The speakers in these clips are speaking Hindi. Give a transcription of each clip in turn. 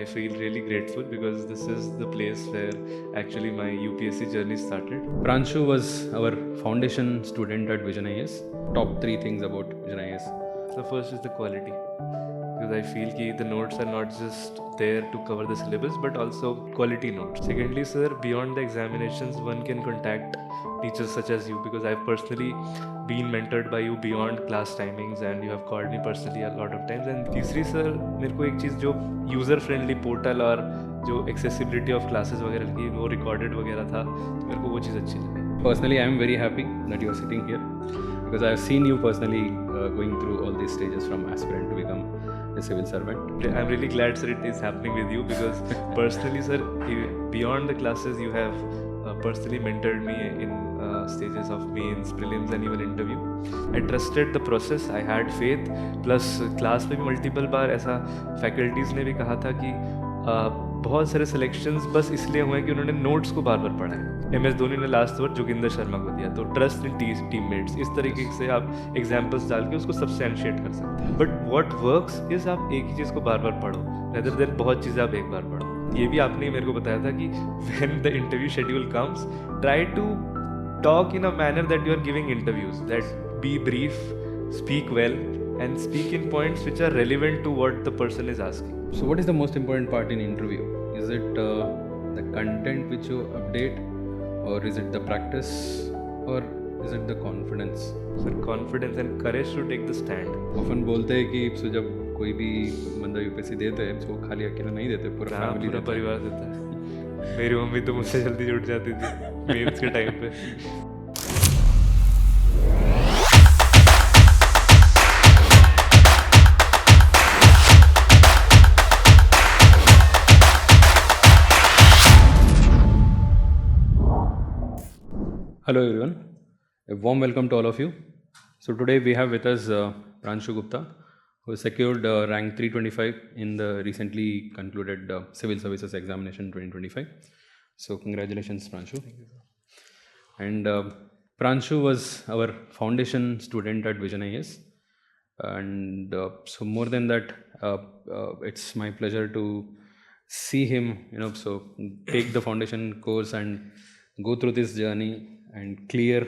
feel really grateful because this is the place where actually my UPSC journey started. Pranshu was our foundation student at Vision IAS. Top 3 things about Vision IAS. So first is the quality, because I feel that the notes are not just there to cover the syllabus but also quality notes. Secondly, sir, beyond the examinations, one can contact teachers such as you, because I've personally been mentored by you beyond class timings and you have called me personally a lot of times. And तीसरी सर मेरे को एक चीज़ जो यूज़र फ्रेंडली पोर्टल और जो एक्सेसिबिलिटी ऑफ क्लासेस वगैरह की वो रिकॉर्डेड वगैरह था, तो मेरे को वो चीज़ अच्छी लगी. Personally, I am very happy that you are sitting here because I have seen you personally going through all these stages from aspirant to become a civil servant. I'm really glad, sir, it is happening with you because personally, sir, beyond the classes, you have personally mentored me in stages of mains, prelims, and even interview. I trusted the process. I had faith. Plus, class में भी multiple बार ऐसा faculties ने भी कहा था कि बहुत सारे सिलेक्शंस बस इसलिए हुए कि उन्होंने नोट्स को बार बार पढ़ा है. MS धोनी ने लास्ट ओवर जोगिंदर शर्मा को दिया. तो ट्रस्ट इन टीममेट्स, इस तरीके से आप एग्जांपल्स डाल के उसको सब्सटेंशिएट कर सकते हैं. बट व्हाट वर्क्स इज आप एक ही चीज़ को बार बार पढ़ो रेदर देन बहुत चीज़ें आप एक बार पढ़ो. ये भी आपने मेरे को बताया था कि when the interview schedule comes, try to talk in a manner that you are giving interviews, that be brief, speak well, and speak in points which are relevant to what the person is asking. So what is the most important part in interview? Is it the content which you update, or is it the practice, or is it the confidence? Sir, confidence and courage to take the stand. Often बोलते हैं कि so जब कोई भी बंदा यूपीएससी देते हैं तो खाली अकेला नहीं देते, पूरा फैमिली पूरा परिवार देता है. मेरी मम्मी तो मुझसे जल्दी जुट जाती थी मेंस के टाइम पे. Hello everyone, a warm welcome to all of you. So today we have with us Pranshu Gupta, who has secured rank 325 in the recently concluded Civil Services Examination 2025. So congratulations, Pranshu. Thank you, sir. And Pranshu was our foundation student at Vision IAS. And so more than that, it's my pleasure to see him, so take the foundation course and go through this journey and clear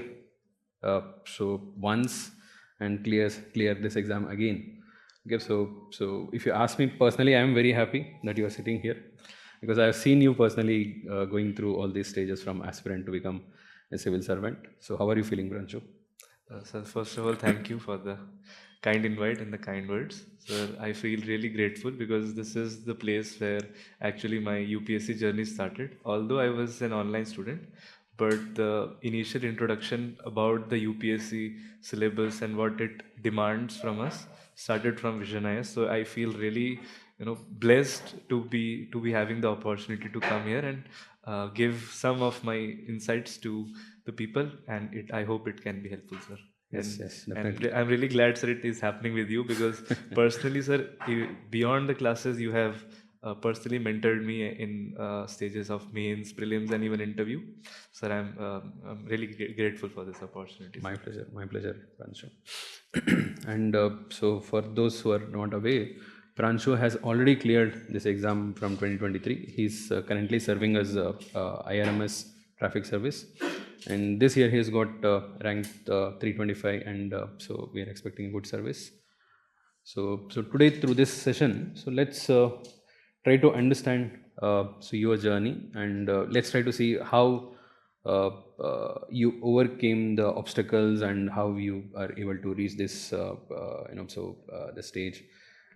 so once and clear this exam again. Okay, so if you ask me personally, I am very happy that you are sitting here because I have seen you personally going through all these stages from aspirant to become a civil servant. So how are you feeling, Pranshu? Sir, first of all, thank you for the kind invite and the kind words. Sir, I feel really grateful because this is the place where actually my UPSC journey started. Although I was an online student, but the initial introduction about the UPSC syllabus and what it demands from us started from Vision IAS. So I feel really, blessed to be having the opportunity to come here and give some of my insights to the people, and I hope it can be helpful, sir. Yes, definitely. And I'm really glad, sir, it is happening with you because personally, sir, beyond the classes, you have personally mentored me in stages of mains, prelims, and even interview. Sir, I'm really grateful for this opportunity. My pleasure, Pranshu. And so for those who are not aware, Pranshu has already cleared this exam from 2023. He's currently serving as IRMS traffic service. And this year he has got ranked 325, and so we are expecting a good service. So today through this session, so let's try to understand so your journey, and let's try to see how you overcame the obstacles and how you are able to reach this the stage,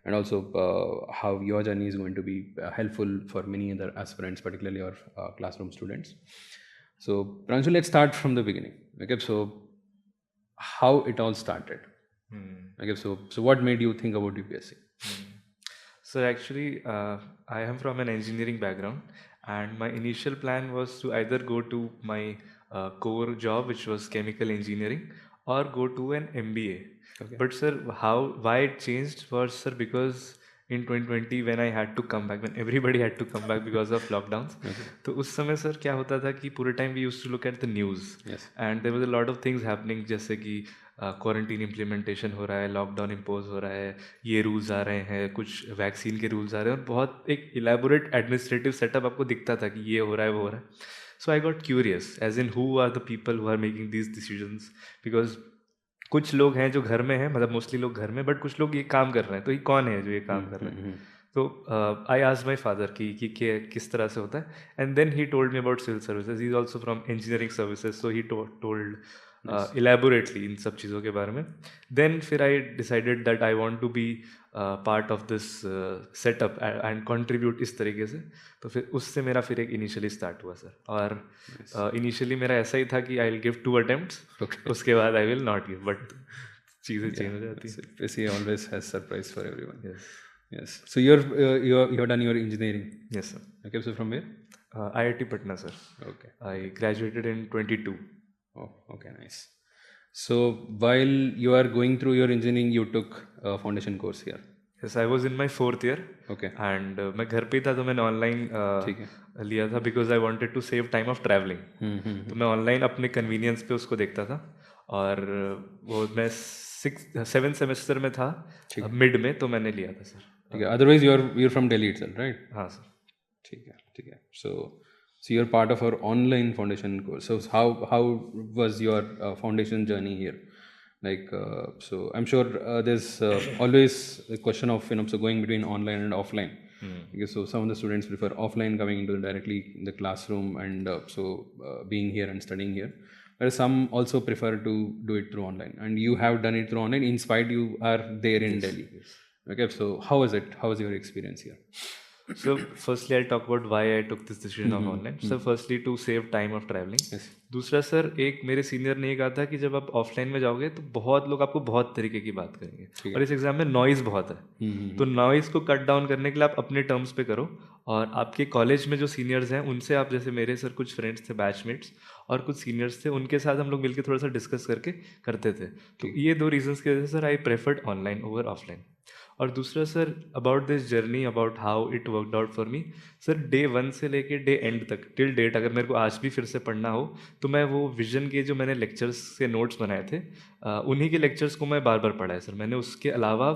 and also how your journey is going to be helpful for many other aspirants, particularly our classroom students. So Pranshu, let's start from the beginning. Okay, so how it all started. Okay, so what made you think about UPSC? So actually, I am from an engineering background, and my initial plan was to either go to my core job, which was chemical engineering, or go to an MBA. Okay. But sir, why it changed was, sir, because in 2020 when I had to come back, when everybody had to come back because of lockdowns, तो उस समय सर क्या होता था कि पूरे time we used to look at the news, Yes. and there was a lot of things happening, जैसे कि क्वारंटीन इम्प्लीमेंटेशन हो रहा है, लॉकडाउन इम्पोज हो रहा है, ये रूल्स आ रहे हैं, कुछ वैक्सीन के रूल्स आ रहे हैं, और बहुत एक इलेबोरेट एडमिनिस्ट्रेटिव सेटअप आपको दिखता था कि ये हो रहा है, वो हो रहा है. So I got curious as in who are the people who are making these decisions, because कुछ लोग हैं जो घर में हैं, मतलब मोस्टली लोग घर में, बट कुछ लोग ये काम कर रहे हैं, तो ये कौन है जो ये काम कर रहे हैं. तो आई आस्क्ड माई फादर कि किस तरह से होता है, and then he told me about civil services. He is also from engineering services, so he told elaborately इन सब चीज़ों के बारे में. देन फिर I decided that I want to be part of this setup and contribute इस तरीके से. तो फिर उससे मेरा फिर एक इनिशियली स्टार्ट हुआ सर. और इनिशियली मेरा ऐसा ही था कि आई विल गिव 2 अटेम्प्ट्स, उसके बाद I will not give, but चीज़ें चेंज हो जाती हैं. CPSC always has surprise for everyone. Yes. Yes. So you're done your engineering. Yes, sir. Okay. So from where? IIT Patna, sir. Okay. I graduated in 22. Oh, okay, nice. So while you are going through your engineering, you took a foundation course here. Yes, I was in my 4th year. Okay. And मैं घर पे ही था, तो मैंने ऑनलाइन लिया था because I wanted to save time of travelling. तो मैं ऑनलाइन अपने कन्वीनियंस पे उसको देखता था. और वो मैं 7th सेमेस्टर में था, मिड में, तो मैंने लिया था सर. ठीक है. Otherwise you're from Delhi itself, right? हाँ सर. ठीक है. So you're part of our online foundation course. So how was your foundation journey here? Like so I'm sure there's always a question of so going between online and offline. Because so some of the students prefer offline, coming into directly in the classroom, and being here and studying here. Whereas some also prefer to do it through online, and you have done it through online. In spite you are there in Delhi. Yes. Okay, so how was it? How was your experience here? So firstly I'll talk about why I took this decision of online. So firstly to save time of traveling. Yes. दूसरा सर, एक मेरे सीनियर ने ये कहा था कि जब आप ऑफलाइन में जाओगे तो बहुत लोग आपको बहुत तरीके की बात करेंगे, और इस एग्जाम में नॉइज़ बहुत है. तो नॉइज़ को कट डाउन करने के लिए आप अपने टर्म्स पे करो, और आपके कॉलेज में जो सीनियर्स हैं उनसे आप, जैसे मेरे सर कुछ फ्रेंड्स थे बैचमेट्स और कुछ सीनियर्स थे, उनके साथ हम लोग मिलकर थोड़ा सा डिस्कस करके करते थे. तो ये 2 रीजंस की वजह से sir I preferred online over offline. और दूसरा sir, about this journey, about how it worked out for me sir, day 1 से लेके डे एंड तक, टिल डेट, अगर मेरे को आज भी फिर से पढ़ना हो तो मैं वो विजन के जो मैंने लेक्चर्स के नोट्स बनाए थे, उन्हीं के लेक्चर्स को मैं बार बार पढ़ा है सर. मैंने उसके अलावा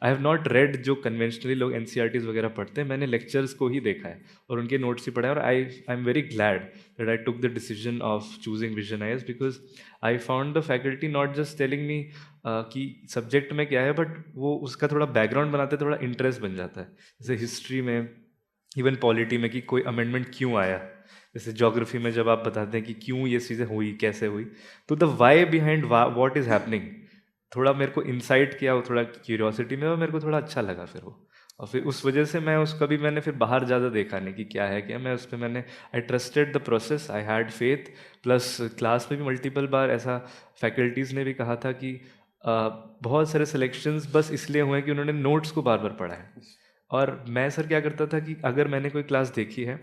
आई हैव नॉट रेड जो कन्वेंशनली लोग NCERTs वगैरह पढ़ते हैं, मैंने लेक्चर्स को ही देखा है और उनके नोट्स ही पढ़े हैं. और I am very glad that I took the decision of choosing vision IAS, because I found the faculty not just telling me कि सब्जेक्ट में क्या है, बट वो उसका थोड़ा बैकग्राउंड बनाते, थोड़ा इंटरेस्ट बन जाता है. जैसे हिस्ट्री में, इवन पॉलिटी में, कि कोई अमेंडमेंट क्यों आया. जैसे ज्योग्राफी में जब आप बताते हैं कि क्यों ये चीज़ें हुई, कैसे हुई, तो the why behind what is happening, थोड़ा मेरे को इंसाइट किया, वो थोड़ा क्यूरियोसिटी में, और मेरे को थोड़ा अच्छा लगा फिर वो. और फिर उस वजह से मैं उसका भी, मैंने फिर बाहर ज़्यादा देखा नहीं कि क्या है क्या, मैं उस पर मैंने आई trusted the process, I had faith. Plus class में भी मल्टीपल बार ऐसा फैकल्टीज़ ने भी कहा था कि बहुत सारे सिलेक्शंस बस इसलिए हुए कि उन्होंने नोट्स को बार बार पढ़ा है. और मैं सर क्या करता था कि अगर मैंने कोई क्लास देखी है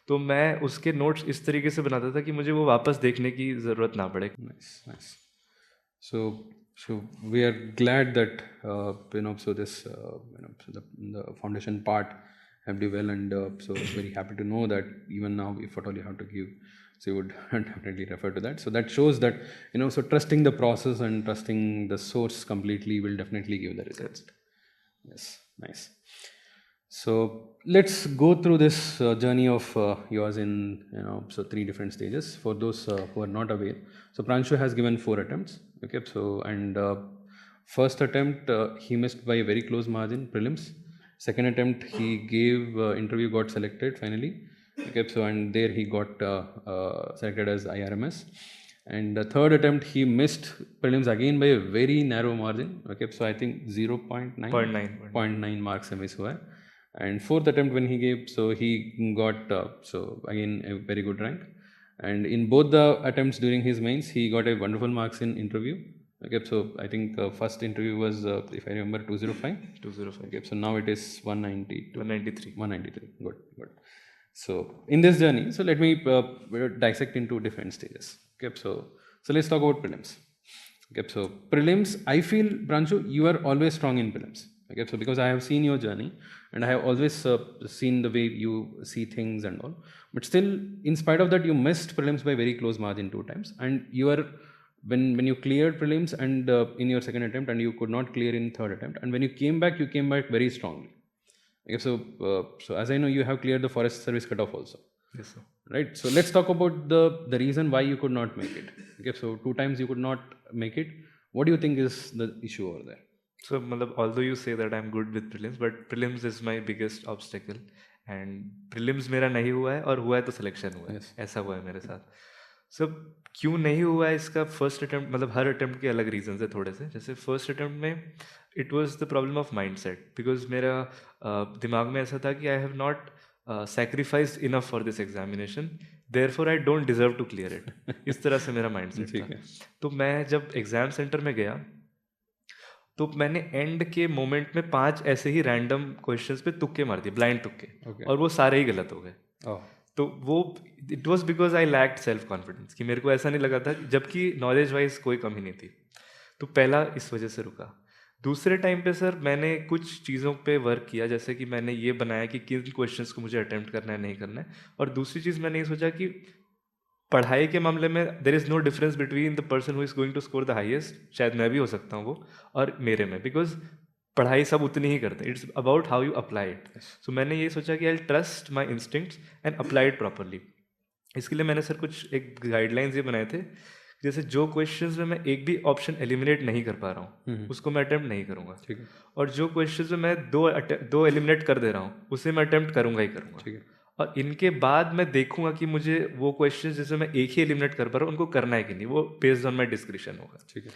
तो मैं उसके नोट्स इस तरीके से बनाता था कि मुझे वो वापस देखने की ज़रूरत ना पड़े. Nice. So we are glad that so this so the foundation part have done well, and so very happy to know that even now, if at all you have to give, so you would definitely refer to that. So that shows that so trusting the process and trusting the source completely will definitely give the results. Yes, nice. So let's go through this journey of yours in so 3 different stages. For those who are not aware, so Pranshu has given 4 attempts. Okay, so and first attempt he missed by a very close margin, prelims. Second attempt he gave interview, got selected finally. Okay, so and there he got selected as IRMS. And the third attempt he missed prelims again by a very narrow margin. Okay, so I think 0.9 marks se miss hua hai. And fourth attempt when he gave, so he got so again a very good rank. And in both the attempts during his mains, he got a wonderful marks in interview. Okay, so I think first interview was if I remember 205. Okay, so now it is 193. Good. So in this journey, so let me dissect into different stages. Okay, so let's talk about prelims. Okay, so prelims, I feel Pranshu, you are always strong in prelims. Okay, so because I have seen your journey and I have always seen the way you see things and all, but still in spite of that you missed prelims by very close margin 2 times, and your when you cleared prelims and in your second attempt, and you could not clear in third attempt, and when you came back very strongly. Okay, so as I know, you have cleared the forest service cutoff also, Yes, sir. right? So let's talk about the reason why you could not make it. Okay, so 2 times you could not make it. What do you think is the issue over there? So, although you say that I'm good with prelims, but prelims is my biggest obstacle. And prelims मेरा नहीं हुआ है, और हुआ है तो सिलेक्शन हुआ है. Yes. ऐसा हुआ है मेरे साथ. So, क्यों नहीं हुआ है इसका फर्स्ट अटेम्प्ट, मतलब हर अटेम्प्ट के अलग रीजंस है थोड़े से. जैसे फर्स्ट अटेम्प्ट में it was the problem of mindset, because मेरा दिमाग में ऐसा था कि I have not sacrificed enough for this examination, therefore I don't deserve to clear it. इस तरह से मेरा माइंडसेट ठीक था. है. तो मैं जब एग्जाम सेंटर में गया तो मैंने एंड के मोमेंट में 5 ऐसे ही रैंडम क्वेश्चंस पे तुक्के मार दिए, ब्लाइंड तुक्के. Okay. और वो सारे ही गलत हो गए. Oh, तो वो it was because I lacked self confidence, कि मेरे को ऐसा नहीं लगा था, जबकि नॉलेज वाइज कोई कमी नहीं थी. तो पहला इस वजह से रुका. दूसरे टाइम पे सर मैंने कुछ चीज़ों पे वर्क किया, जैसे कि मैंने ये बनाया कि किन क्वेश्चंस को मुझे अटेम्प्ट करना है, नहीं करना है. और दूसरी चीज़ मैंने ये सोचा कि पढ़ाई के मामले में there is no difference between the person who is going to score the highest, शायद मैं भी हो सकता हूँ वो, और मेरे में, बिकॉज पढ़ाई सब उतनी ही करते हैं. It's about how you apply it. So मैंने ये सोचा कि I trust my instincts and apply it properly. इसके लिए मैंने सर कुछ एक गाइडलाइंस ये बनाए थे, जैसे जो क्वेश्चंस में मैं एक भी ऑप्शन एलिमिनेट नहीं कर पा रहा हूँ उसको मैं अटेम्प्ट नहीं करूँगा. ठीक है. और जो क्वेश्चंस में मैं दो एलिमिनेट कर दे रहा हूँ उसे मैं अटेम्प्ट करूँगा ही करूँगा. ठीक है. और इनके बाद मैं देखूंगा कि मुझे वो क्वेश्चन जिसे मैं एक ही एलिमिनेट कर पा रहा हूँ उनको करना है कि नहीं, वो बेस्ड ऑन माई डिस्क्रिप्शन होगा. ठीक है.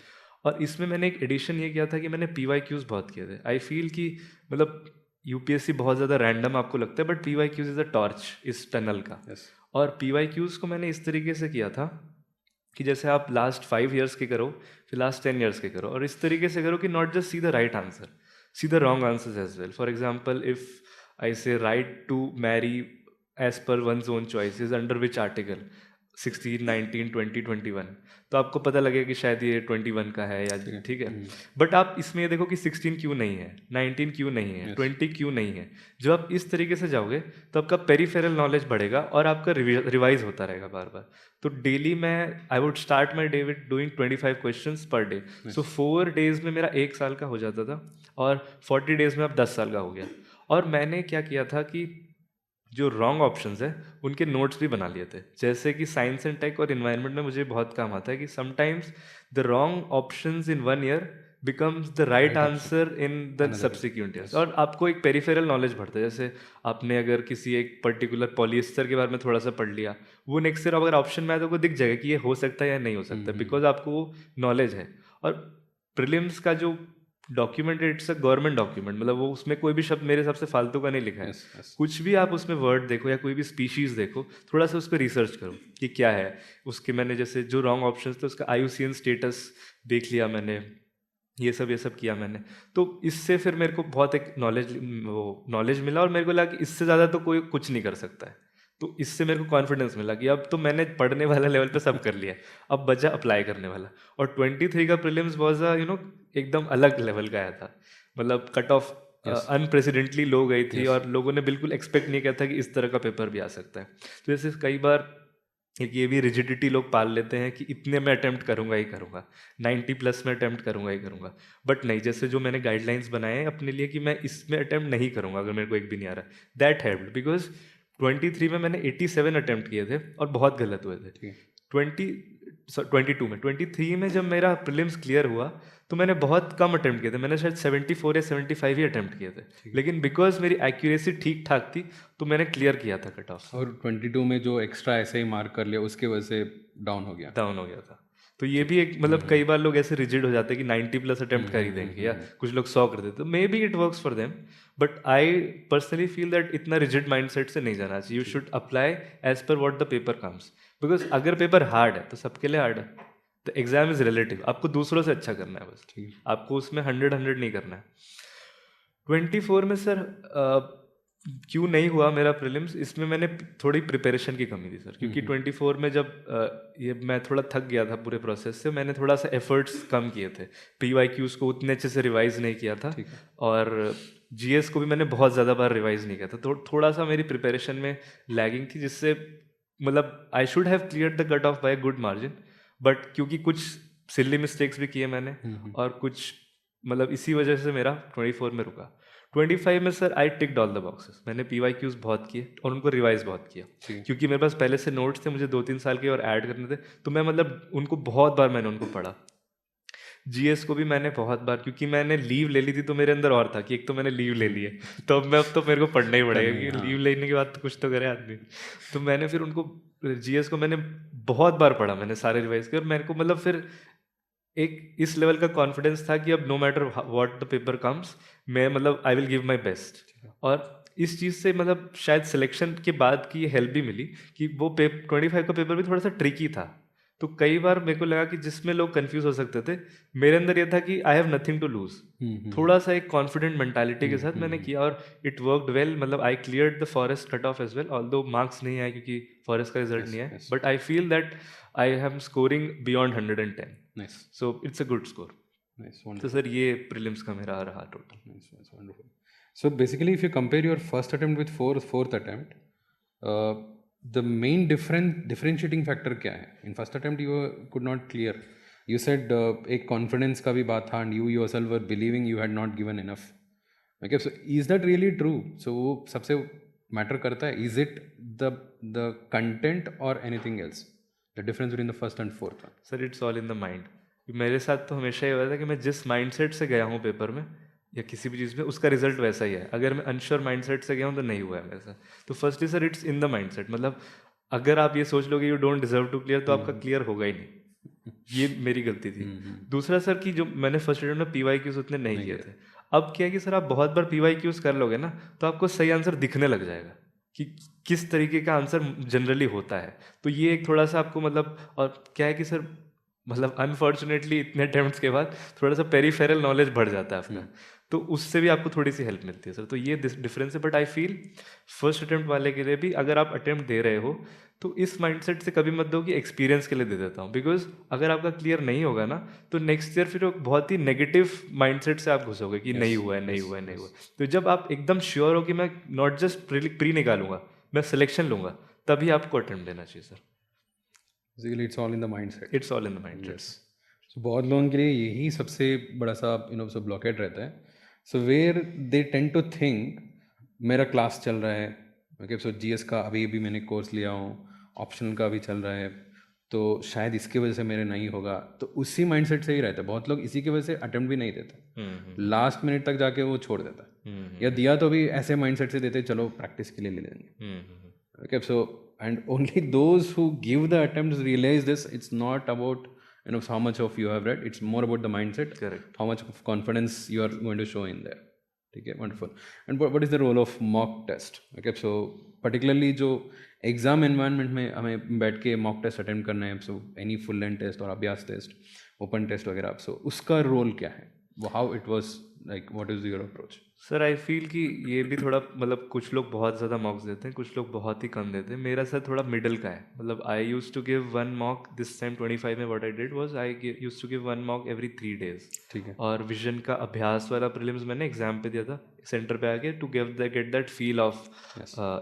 और इसमें मैंने एक एडिशन ये किया था कि मैंने PYQs बहुत किए थे. आई फील कि मतलब यूपीएससी बहुत ज़्यादा रैंडम आपको लगता है, but PYQs is a torch इस टनल का. Yes. और PYQs को मैंने इस तरीके से किया था कि जैसे आप लास्ट 5 years के करो, फिर लास्ट 10 years के करो, और इस तरीके से करो कि not just see the right answer, see the wrong answers as well. For example, if I say right to marry as per one's own choices under which article 16, 19, 20, 21, तो आपको पता लगेगा कि शायद ये 21 का है या ठीक है. बट आप इसमें ये देखो कि 16 क्यों नहीं है, 19 क्यों नहीं है, 20 क्यों नहीं है. जब आप इस तरीके से जाओगे तो आपका पेरिफेरल नॉलेज बढ़ेगा और आपका रिवाइज होता रहेगा बार बार. तो डेली मैं I would start my day with doing 25 questions per day. So 4 days में मेरा 1 साल का हो जाता था, और 40 days में अब 10 साल का हो गया. और मैंने क्या किया था कि जो रॉन्ग ऑप्शंस है उनके नोट्स भी बना लिए थे. जैसे कि साइंस एंड टेक और इन्वायरमेंट में मुझे बहुत काम आता है कि sometimes the wrong options in 1 year becomes the right answer in the subsequent years. और आपको एक पेरिफेरल नॉलेज बढ़ता है. जैसे आपने अगर किसी एक पर्टिकुलर पॉलिएस्टर के बारे में थोड़ा सा पढ़ लिया, वो नेक्स्ट ईयर अगर ऑप्शन में आए तो वो दिख जाएगा कि ये हो सकता है या नहीं हो सकता, बिकॉज आपको वो नॉलेज है. और प्रीलिम्स का जो document, it's a government document, मतलब वो उसमें कोई भी शब्द मेरे हिसाब से फालतू का नहीं लिखा है. कुछ भी आप उसमें वर्ड देखो या कोई भी स्पीशीज देखो, थोड़ा सा उस पर रिसर्च करो कि क्या है उसके. मैंने जैसे जो रॉन्ग ऑप्शन थे उसका IUCN स्टेटस देख लिया मैंने, ये सब किया मैंने. तो इससे फिर मेरे को बहुत एक नॉलेज मिला, और मेरे को लगा कि इससे ज़्यादा तो कोई कुछ नहीं कर सकता है. तो इससे मेरे को कॉन्फिडेंस मिला कि अब तो मैंने पढ़ने वाला लेवल पे सब कर लिया है, अब बचा अप्लाई करने वाला. और 23 का प्रीलिम्स वाज एकदम अलग लेवल का आया था. मतलब कट ऑफ अनप्रेसिडेंटली लो गई थी, और लोगों ने बिल्कुल एक्सपेक्ट नहीं किया था कि इस तरह का पेपर भी आ सकता है. तो जैसे कई बार एक ये भी रिजिडिटी लोग पाल लेते हैं कि इतने में अटेम्प्ट करूंगा ही करूंगा, 90+ में अटेम्प्ट करूंगा ही करूंगा. बट नहीं, जैसे जो मैंने गाइडलाइंस बनाए हैं अपने लिए कि मैं इसमें अटेम्प्ट नहीं करूंगा अगर मेरे को एक भी नहीं आ रहा, दैट हेल्प्ड. बिकॉज 23 में मैंने 87 अटेम्प्ट किए थे और बहुत गलत हुए थे. 23 में जब मेरा प्रीलिम्स क्लियर हुआ तो मैंने बहुत कम अटेम्प्ट किए थे. मैंने शायद 74 या 75 ही अटेम्प्ट किए थे, लेकिन बिकॉज मेरी एक्यूरेसी ठीक ठाक थी तो मैंने क्लियर किया था कट ऑफ. और 22 में जो एक्स्ट्रा ऐसे ही मार्क कर लिया उसके वजह से डाउन हो गया था. तो ये भी एक मतलब कई बार लोग ऐसे रिजिड हो जाते हैं कि 90+ अटेम्प्ट कर ही देंगे, या कुछ लोग 100 कर देते. तो maybe it works for them, but I personally feel that इतना रिजिड माइंडसेट से नहीं जाना चाहिए. You should apply as per what the paper comes. Because अगर पेपर हार्ड है तो सबके लिए हार्ड है. द एग्जाम इज रिलेटिव, आपको दूसरों से अच्छा करना है बस, आपको उसमें 100 नहीं करना है. 24 में सर क्यों नहीं हुआ मेरा प्रीलिम्स, इसमें मैंने थोड़ी प्रिपरेशन की कमी थी सर. क्योंकि 24 में जब ये मैं थोड़ा थक गया था पूरे प्रोसेस से, मैंने थोड़ा सा एफर्ट्स कम किए थे. PYQs को उतने अच्छे से रिवाइज नहीं किया था, और GS को भी मैंने बहुत ज़्यादा बार रिवाइज नहीं किया था. तो थोड़ा सा मेरी प्रिपरेशन में लैगिंग थी, जिससे मतलब I should have clear the cut off by good margin. But क्योंकि कुछ सिली मिस्टेक्स भी किए मैंने, और कुछ मतलब इसी वजह से मेरा 24 में रुका। 25 में sir I ticked all the boxes. मैंने PYQs बहुत किए और उनको रिवाइज बहुत किया, क्योंकि मेरे पास पहले से नोट्स थे, मुझे 2-3 साल के और ऐड करने थे, तो मैं मतलब उनको बहुत बार मैंने उनको पढ़ा। GS को भी मैंने बहुत बार, क्योंकि मैंने लीव ले ली थी तो मेरे अंदर और था कि एक तो मैंने लीव ले ली है, तो अब तो मेरे को पढ़ना ही पड़ेगा, क्योंकि लीव लेने के बाद तो कुछ तो करे आदमी। तो मैंने फिर उनको GS को मैंने बहुत बार पढ़ा, मैंने सारे रिवाइज किए, और मेरे को मतलब फिर एक इस लेवल का कॉन्फिडेंस था कि अब no matter what the paper comes, मैं मतलब I will give my best. और इस चीज़ से मतलब शायद सिलेक्शन के बाद की हेल्प भी मिली कि वो 25 का पेपर भी थोड़ा सा ट्रिकी था, तो कई बार मेरे को लगा कि जिसमें लोग कंफ्यूज हो सकते थे, मेरे अंदर ये था कि I have nothing to lose. थोड़ा सा एक कॉन्फिडेंट मेंटालिटी के साथ मैंने किया और इट वर्कड वेल। मतलब I cleared the forest cut off as well, although marks नहीं आए क्योंकि फॉरेस्ट का रिजल्ट नहीं आया, but I feel that I am scoring beyond 110, so it's a good score. तो सर ये प्रीलिम्स का मेरा रहा total. So basically, if you compare your first attempt with fourth attempt, the main differentiating factor क्या है? In first attempt you could not clear. You said एक confidence का भी बात था, and you yourself were believing you had not given enough. Okay, so is that really true? So वो सबसे matter करता है. Is it the content or anything else? The difference between the first and fourth one. Sir, it's all in the mind. मेरे साथ तो हमेशा ये हुआ था कि मैं जिस माइंडसेट से गया हूँ पेपर में या किसी भी चीज़ में, उसका रिजल्ट वैसा ही है। अगर मैं अनश्योर माइंडसेट से गया हूँ तो नहीं हुआ है मेरे साथ। तो firstly sir it's in the mindset, मतलब अगर आप ये सोच लोगे you don't deserve to clear, तो आपका क्लियर होगा ही नहीं। ये मेरी गलती थी। दूसरा सर कि जो मैंने फर्स्ट अटेम्प्ट में PYQs उतने नहीं किए थे। अब क्या है कि सर आप बहुत बार PYQs कर लोगे ना, तो आपको सही आंसर दिखने लग जाएगा कि किस तरीके का आंसर जनरली होता है। तो ये एक थोड़ा सा आपको मतलब, और क्या है कि सर मतलब अनफॉर्चुनेटली इतने अटेम्प्ट्स के बाद थोड़ा सा पेरीफेरल नॉलेज बढ़ जाता है आपका, तो उससे भी आपको थोड़ी सी हेल्प मिलती है सर। तो ये डिफरेंस है। But I feel first attempt वाले के लिए भी अगर आप अटेम्प्ट दे रहे हो तो इस माइंडसेट से कभी मत दो कि एक्सपीरियंस के लिए दे देता हूँ, बिकॉज अगर आपका क्लियर नहीं होगा ना तो नेक्स्ट ईयर फिर बहुत ही नेगेटिव माइंडसेट से आप घुसोगे कि नहीं हुआ है, नहीं हुआ है, नहीं हुआ। तो जब आप एकदम श्योर हो कि मैं नॉट जस्ट प्री निकालूंगा, मैं सिलेक्शन लूंगा, तभी आपको अटेम्प्ट देना चाहिए sir. Basically, it's all in the mindset. It's all in the mindset. Yes. So बहुत लोगों के लिए यही सबसे बड़ा सा so blockade रहता है. So where they tend to think मेरा क्लास चल रहा है, okay, so GS का अभी मैंने कोर्स लिया हूँ, ऑप्शनल का भी चल रहा है, तो शायद इसकी वजह से मेरे नहीं होगा, तो उसी माइंडसेट से ही रहता है। बहुत लोग इसी की वजह से अटेम्प्ट भी नहीं देते, लास्ट मिनट तक जाके वो छोड़ देता है, या दिया तो भी ऐसे माइंडसेट से देते चलो प्रैक्टिस के लिए ले लेंगे। Okay, so and only those who give the attempts realize this. It's not about how much of you have read. It's more about the mindset. Correct. How much of confidence you are going to show in there. Okay, wonderful. And what is the role of mock test? Okay, so particularly जो एग्जाम एनवायरनमेंट में हमें बैठ के मॉक टेस्ट अटेम्प्ट करना है, so any full length test और अभ्यास टेस्ट, ओपन टेस्ट वगैरह, सो उसका रोल क्या है? How it was like, what is your approach? Sir I feel कि ये भी थोड़ा मतलब कुछ लोग बहुत ज़्यादा मॉक्स देते हैं, कुछ लोग बहुत ही कम देते हैं। मेरा सर थोड़ा मिडल का है। मतलब I use to give 1 mock this time 25 में। What I did was I use to give 1 mock every 3 days। ठीक है। और विजन का अभ्यास वाला प्रीलिम्स मैंने एग्जाम पे दिया था, सेंटर पे आके, to get that feel of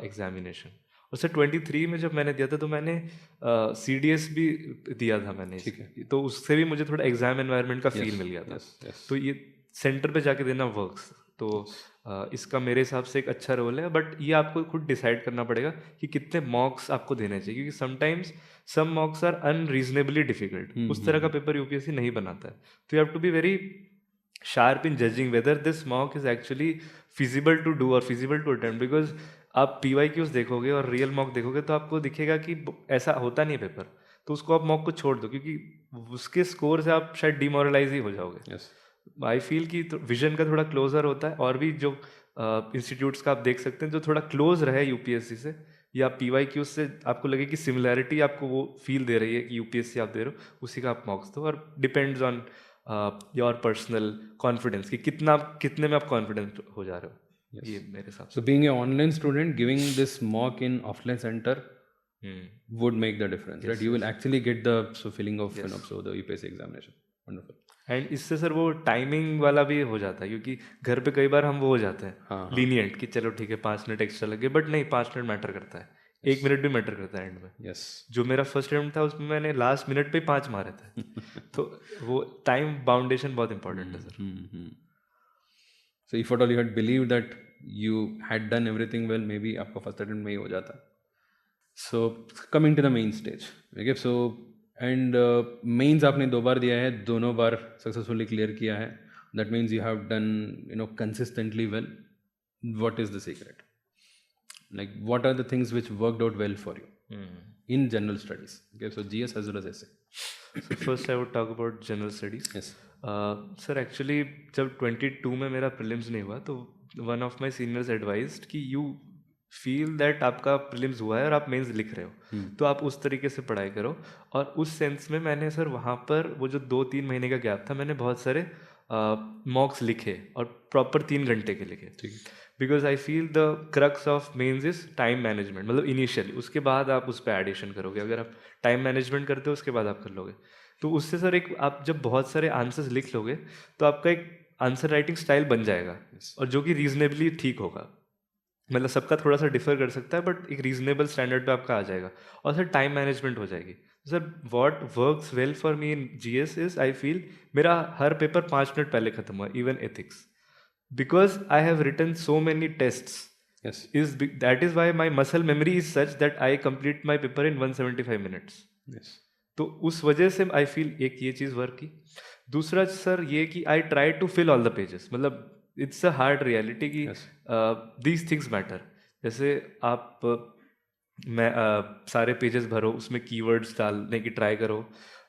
examination. और सर 23 में जब मैंने दिया था तो मैंने CDS भी दिया था मैंने, तो उससे भी मुझे थोड़ा एग्जाम एनवायरनमेंट का फील मिल गया था। तो ये सेंटर पे जाके देना वर्क्स, तो इसका मेरे हिसाब से एक अच्छा रोल है। बट ये आपको खुद डिसाइड करना पड़ेगा कि कितने मॉक्स आपको देने चाहिए, क्योंकि sometimes some mocks are unreasonably difficult. उस तरह का पेपर UPSC नहीं बनाता है। तो you have to be very sharp in judging whether this mock is actually feasible to do और फिजिबल टू अटेम्प्ट। बिकॉज आप PYQs देखोगे और रियल मॉक देखोगे तो आपको दिखेगा कि ऐसा होता नहीं है पेपर, तो उसको आप मॉक को छोड़ दो, क्योंकि उसके स्कोर से आप शायद डिमोरलाइज ही हो जाओगे। आई फील कि विजन का थोड़ा क्लोजर होता है, और भी जो इंस्टीट्यूट्स का आप देख सकते हैं जो थोड़ा क्लोज रहे UPSC से या PYQ से, आपको लगे कि सिमिलैरिटी आपको वो फील दे रही है कि UPSC आप दे रहे हो, उसी का आप मॉक्स दो। और depends on your personal confidence कि कितने में आप कॉन्फिडेंट हो जा रहे हो। ये मेरे साथ। So being an online student, giving this mock in offline center would make the difference, right? You will actually get the feeling of the UPSC examination. Wonderful. And इससे सर वो टाइमिंग वाला भी हो जाता है, क्योंकि घर पे कई बार हम वो हो जाते हैं लीनियंट कि चलो ठीक है 5 मिनट एक्स्ट्रा लगे, बट नहीं, 5 मिनट मैटर करता है। 1 मिनट भी मैटर करता है एंड में। Yes. जो मेरा फर्स्ट अटेम्प्ट था उसमें मैंने लास्ट मिनट पे 5 मारे थे। तो वो टाइम बाउंडेशन बहुत इंपॉर्टेंट है sir. So if at all you had believed that you had done everything well, maybe आपका फर्स्ट अटेम्प्ट में ही हो जाता. So coming to the main stage, okay, so and mains आपने 2 बार दिया है, दोनों बार सक्सेसफुली क्लियर किया है. That means you have done, you know, consistently well. What is the secret? Like, what are the things which worked out well for you in general studies? Okay, so GS as well as essay. So first I would talk about general studies. Yes. Sir actually जब 22 में मेरा प्रीलिम्स नहीं हुआ तो one of my seniors advised कि यू फील दैट आपका प्रीलिम्स हुआ है और आप मेंस लिख रहे हो तो आप उस तरीके से पढ़ाई करो. और उस सेंस में मैंने सर वहाँ पर वो जो 2-3 महीने का गैप था मैंने बहुत सारे मॉक्स लिखे और प्रॉपर 3 घंटे के लिखे. ठीक है. Because I feel the crux of mains is time management. मतलब इनिशियली उसके बाद आप उस पर एडिशन करोगे. अगर आप टाइम मैनेजमेंट करते हो उसके बाद आप कर लोगे तो उससे सर एक आप जब बहुत सारे आंसर्स लिख लोगे तो आपका एक आंसर राइटिंग स्टाइल बन जाएगा और जो कि रीजनेबली ठीक होगा. मतलब सबका थोड़ा सा डिफर कर सकता है बट एक रीजनेबल स्टैंडर्ड पे आपका आ जाएगा और सर टाइम मैनेजमेंट हो जाएगी. Sir what works well for me in GS is I feel मेरा हर पेपर 5 मिनट पहले खत्म हुआ. Even ethics because I have written so many tests. Yes. That is why my muscle memory is such that I complete my paper in 175 minutes. Yes. तो उस वजह से आई फील एक ये चीज़ वर्क की. दूसरा सर ये कि I try to fill all the pages. मतलब इट्स अ हार्ड रियलिटी कि दीज थिंग्स मैटर. जैसे आप सारे पेजेस भरो उसमें कीवर्ड्स डालने की ट्राई करो.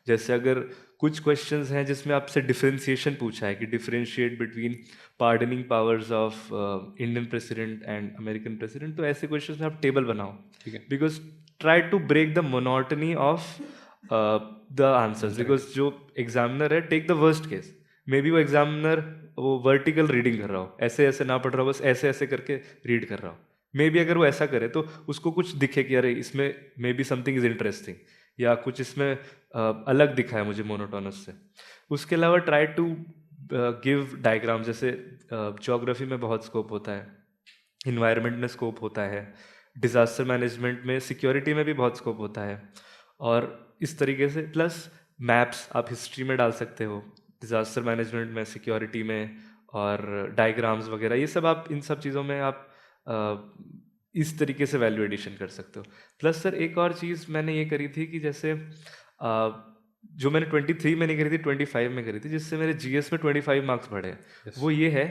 जैसे अगर कुछ क्वेश्चंस हैं जिसमें आपसे डिफरेंशिएशन पूछा है कि differentiate between pardoning powers of Indian president and American president तो ऐसे क्वेश्चंस में आप टेबल बनाओ. ठीक है. Because try to break the monotony of the answers. Because जो एग्जामिनर है take the worst case maybe वो एग्जामिनर वो वर्टिकल रीडिंग कर रहा हो ऐसे ऐसे ना पढ़ रहा हो बस ऐसे ऐसे करके रीड कर रहा हो. मे बी अगर वो ऐसा करे तो उसको कुछ दिखे कि अरे इसमें may be something is interesting या कुछ इसमें अलग दिखा है मुझे मोनोटोनस से. उसके अलावा ट्राई टू गिव डायग्राम. जैसे ज्योग्राफी में बहुत स्कोप होता है, इन्वायरमेंट में स्कोप होता है, डिज़ास्टर मैनेजमेंट में सिक्योरिटी में भी बहुत स्कोप होता है. और इस तरीके से प्लस मैप्स आप हिस्ट्री में डाल सकते हो, डिज़ास्टर मैनेजमेंट में, सिक्योरिटी में, और डायग्राम्स वगैरह ये सब आप इन सब चीज़ों में आप इस तरीके से वैल्यू एडिशन कर सकते हो. प्लस सर एक और चीज़ मैंने ये करी थी कि जैसे जो मैंने 23 में नहीं करी थी 25 में करी थी जिससे मेरे जीएस में 25 मार्क्स बढ़े. Yes. वो ये है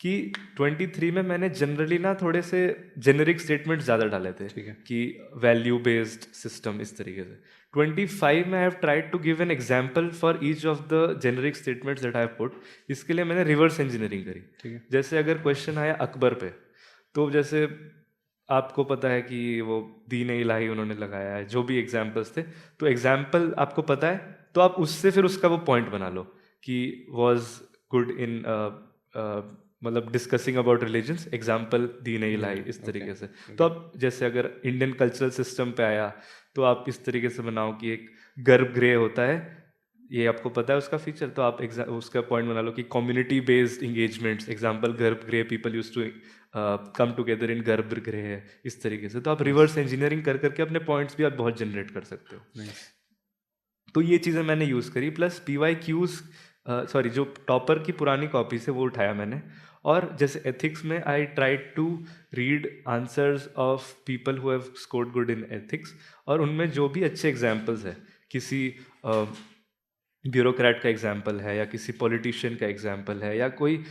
कि 23 में मैंने जनरली ना थोड़े से जेनेरिक स्टेटमेंट्स ज़्यादा डाले थे. ठीक है. कि वैल्यू बेस्ड सिस्टम इस तरीके से. 25 में I have tried to give an example for each of the generic statements that I have put. इसके लिए मैंने रिवर्स इंजीनियरिंग करी. ठीक है. जैसे अगर क्वेश्चन आया अकबर पे तो जैसे आपको पता है कि वो दीन इलाही उन्होंने लगाया है जो भी एग्जाम्पल्स थे तो एग्जाम्पल आपको पता है तो आप उससे फिर उसका वो पॉइंट बना लो कि वॉज गुड इन मतलब डिस्कसिंग अबाउट रिलीजन्स एग्जाम्पल दीन इलाही इस तरीके से. तो आप जैसे अगर इंडियन कल्चरल सिस्टम पे आया तो आप इस तरीके से बनाओ कि एक गर्भगृह होता है ये आपको पता है उसका फीचर तो आप उसका पॉइंट बना लो कि community based engagements example garbhagriha people use to come together in garbhagriha इस तरीके से. तो आप रिवर्स इंजीनियरिंग कर करके अपने पॉइंट्स भी आप बहुत जनरेट कर सकते हो. Nice. तो ये चीज़ें मैंने यूज़ करी. प्लस PYQs सॉरी जो टॉपर की पुरानी कॉपी से वो उठाया मैंने. और जैसे एथिक्स में I tried to read answers of people who have scored good in ethics और उनमें जो भी अच्छे एग्जाम्पल्स है किसी ब्यूरोक्रेट का एग्जाम्पल है या किसी पॉलिटिशियन का एग्जाम्पल है या कोई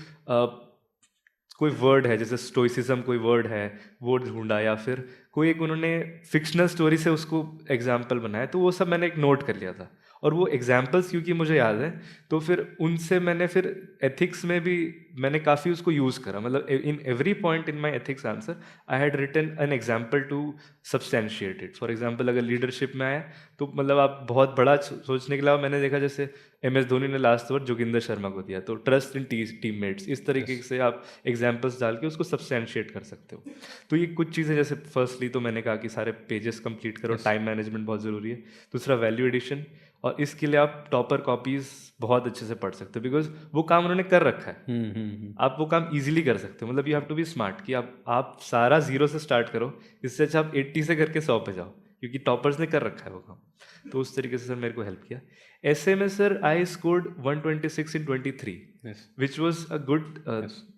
वर्ड है जैसे स्टोइसिज्म कोई वर्ड है वो ढूंढा या फिर कोई एक उन्होंने फिक्शनल स्टोरी से उसको एग्जाम्पल बनाया तो वो सब मैंने एक नोट कर लिया था. और वो एग्जाम्पल्स क्योंकि मुझे याद है तो फिर उनसे मैंने फिर एथिक्स में भी मैंने काफ़ी उसको यूज़ करा. मतलब in every point in my ethics answer I had written an example to substantiate it. For example अगर लीडरशिप में आया तो मतलब आप बहुत बड़ा सोचने के अलावा मैंने देखा जैसे MS धोनी ने लास्ट ओवर जोगिंदर शर्मा को दिया, तो ट्रस्ट इन टीममेट्स, इस तरीके से आप एग्जाम्पल्स डाल के उसको सब्सटेंशिएट कर सकते हो। तो ये कुछ चीज़ें, जैसे फर्स्टली तो मैंने कहा कि सारे पेजेस कंप्लीट करो, टाइम मैनेजमेंट बहुत ज़रूरी है। दूसरा वैल्यू एडिशन, और इसके लिए आप टॉपर कॉपीज़ बहुत अच्छे से पढ़ सकते हो, बिकॉज वो काम उन्होंने कर रखा है। आप वो काम इजीली कर सकते हो, मतलब you have to be smart कि आप सारा जीरो से स्टार्ट करो, इससे अच्छा आप 80 से करके 100 पे जाओ, क्योंकि टॉपर्स ने कर रखा है वो काम। तो उस तरीके से सर मेरे को हेल्प किया। ऐसे में sir I scored 126 in 23, which was a good,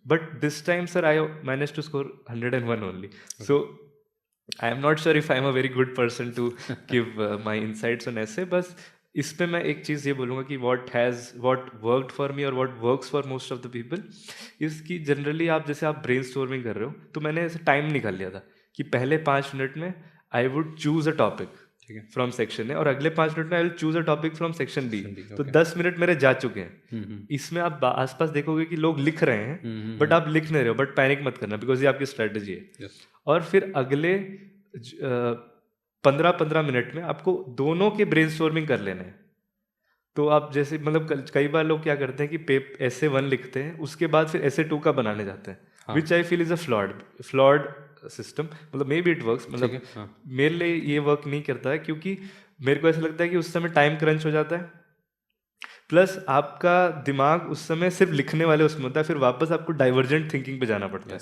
but this time sir I managed to score 101 only. So I am not sure if I am a very good person to give my insights on essay, बस इस पे मैं एक चीज़ ये बोलूँगा कि what worked for me और what works for most of the people इसकी जनरली आप जैसे आप brainstorming कर रहे हो, तो मैंने ऐसे टाइम निकाल लिया था कि पहले 5 मिनट में I would choose a topic from section A, और अगले 5 मिनट में I will choose a topic from section B. तो 10 मिनट मेरे जा चुके हैं। इसमें आप आसपास देखोगे कि लोग लिख रहे हैं, बट आप लिख नहीं रहे हो, बट पैनिक मत करना, बिकॉज ये आपकी स्ट्रेटेजी है। और फिर अगले 15-15 मिनट में आपको दोनों के ब्रेनस्टॉर्मिंग कर लेने हैं। तो आप जैसे मतलब कई बार लोग क्या करते हैं कि essay 1 लिखते हैं, उसके बाद फिर essay 2 का बनाने जाते हैं, which I feel is a flawed system. मतलब मे बी इट वर्क्स, मतलब मेरे लिए ये वर्क नहीं करता है, क्योंकि मेरे को ऐसा लगता है कि उस समय टाइम क्रंच हो जाता है, प्लस आपका दिमाग उस समय सिर्फ लिखने वाले उसमें होता है, फिर वापस आपको डाइवर्जेंट थिंकिंग पे जाना पड़ता है।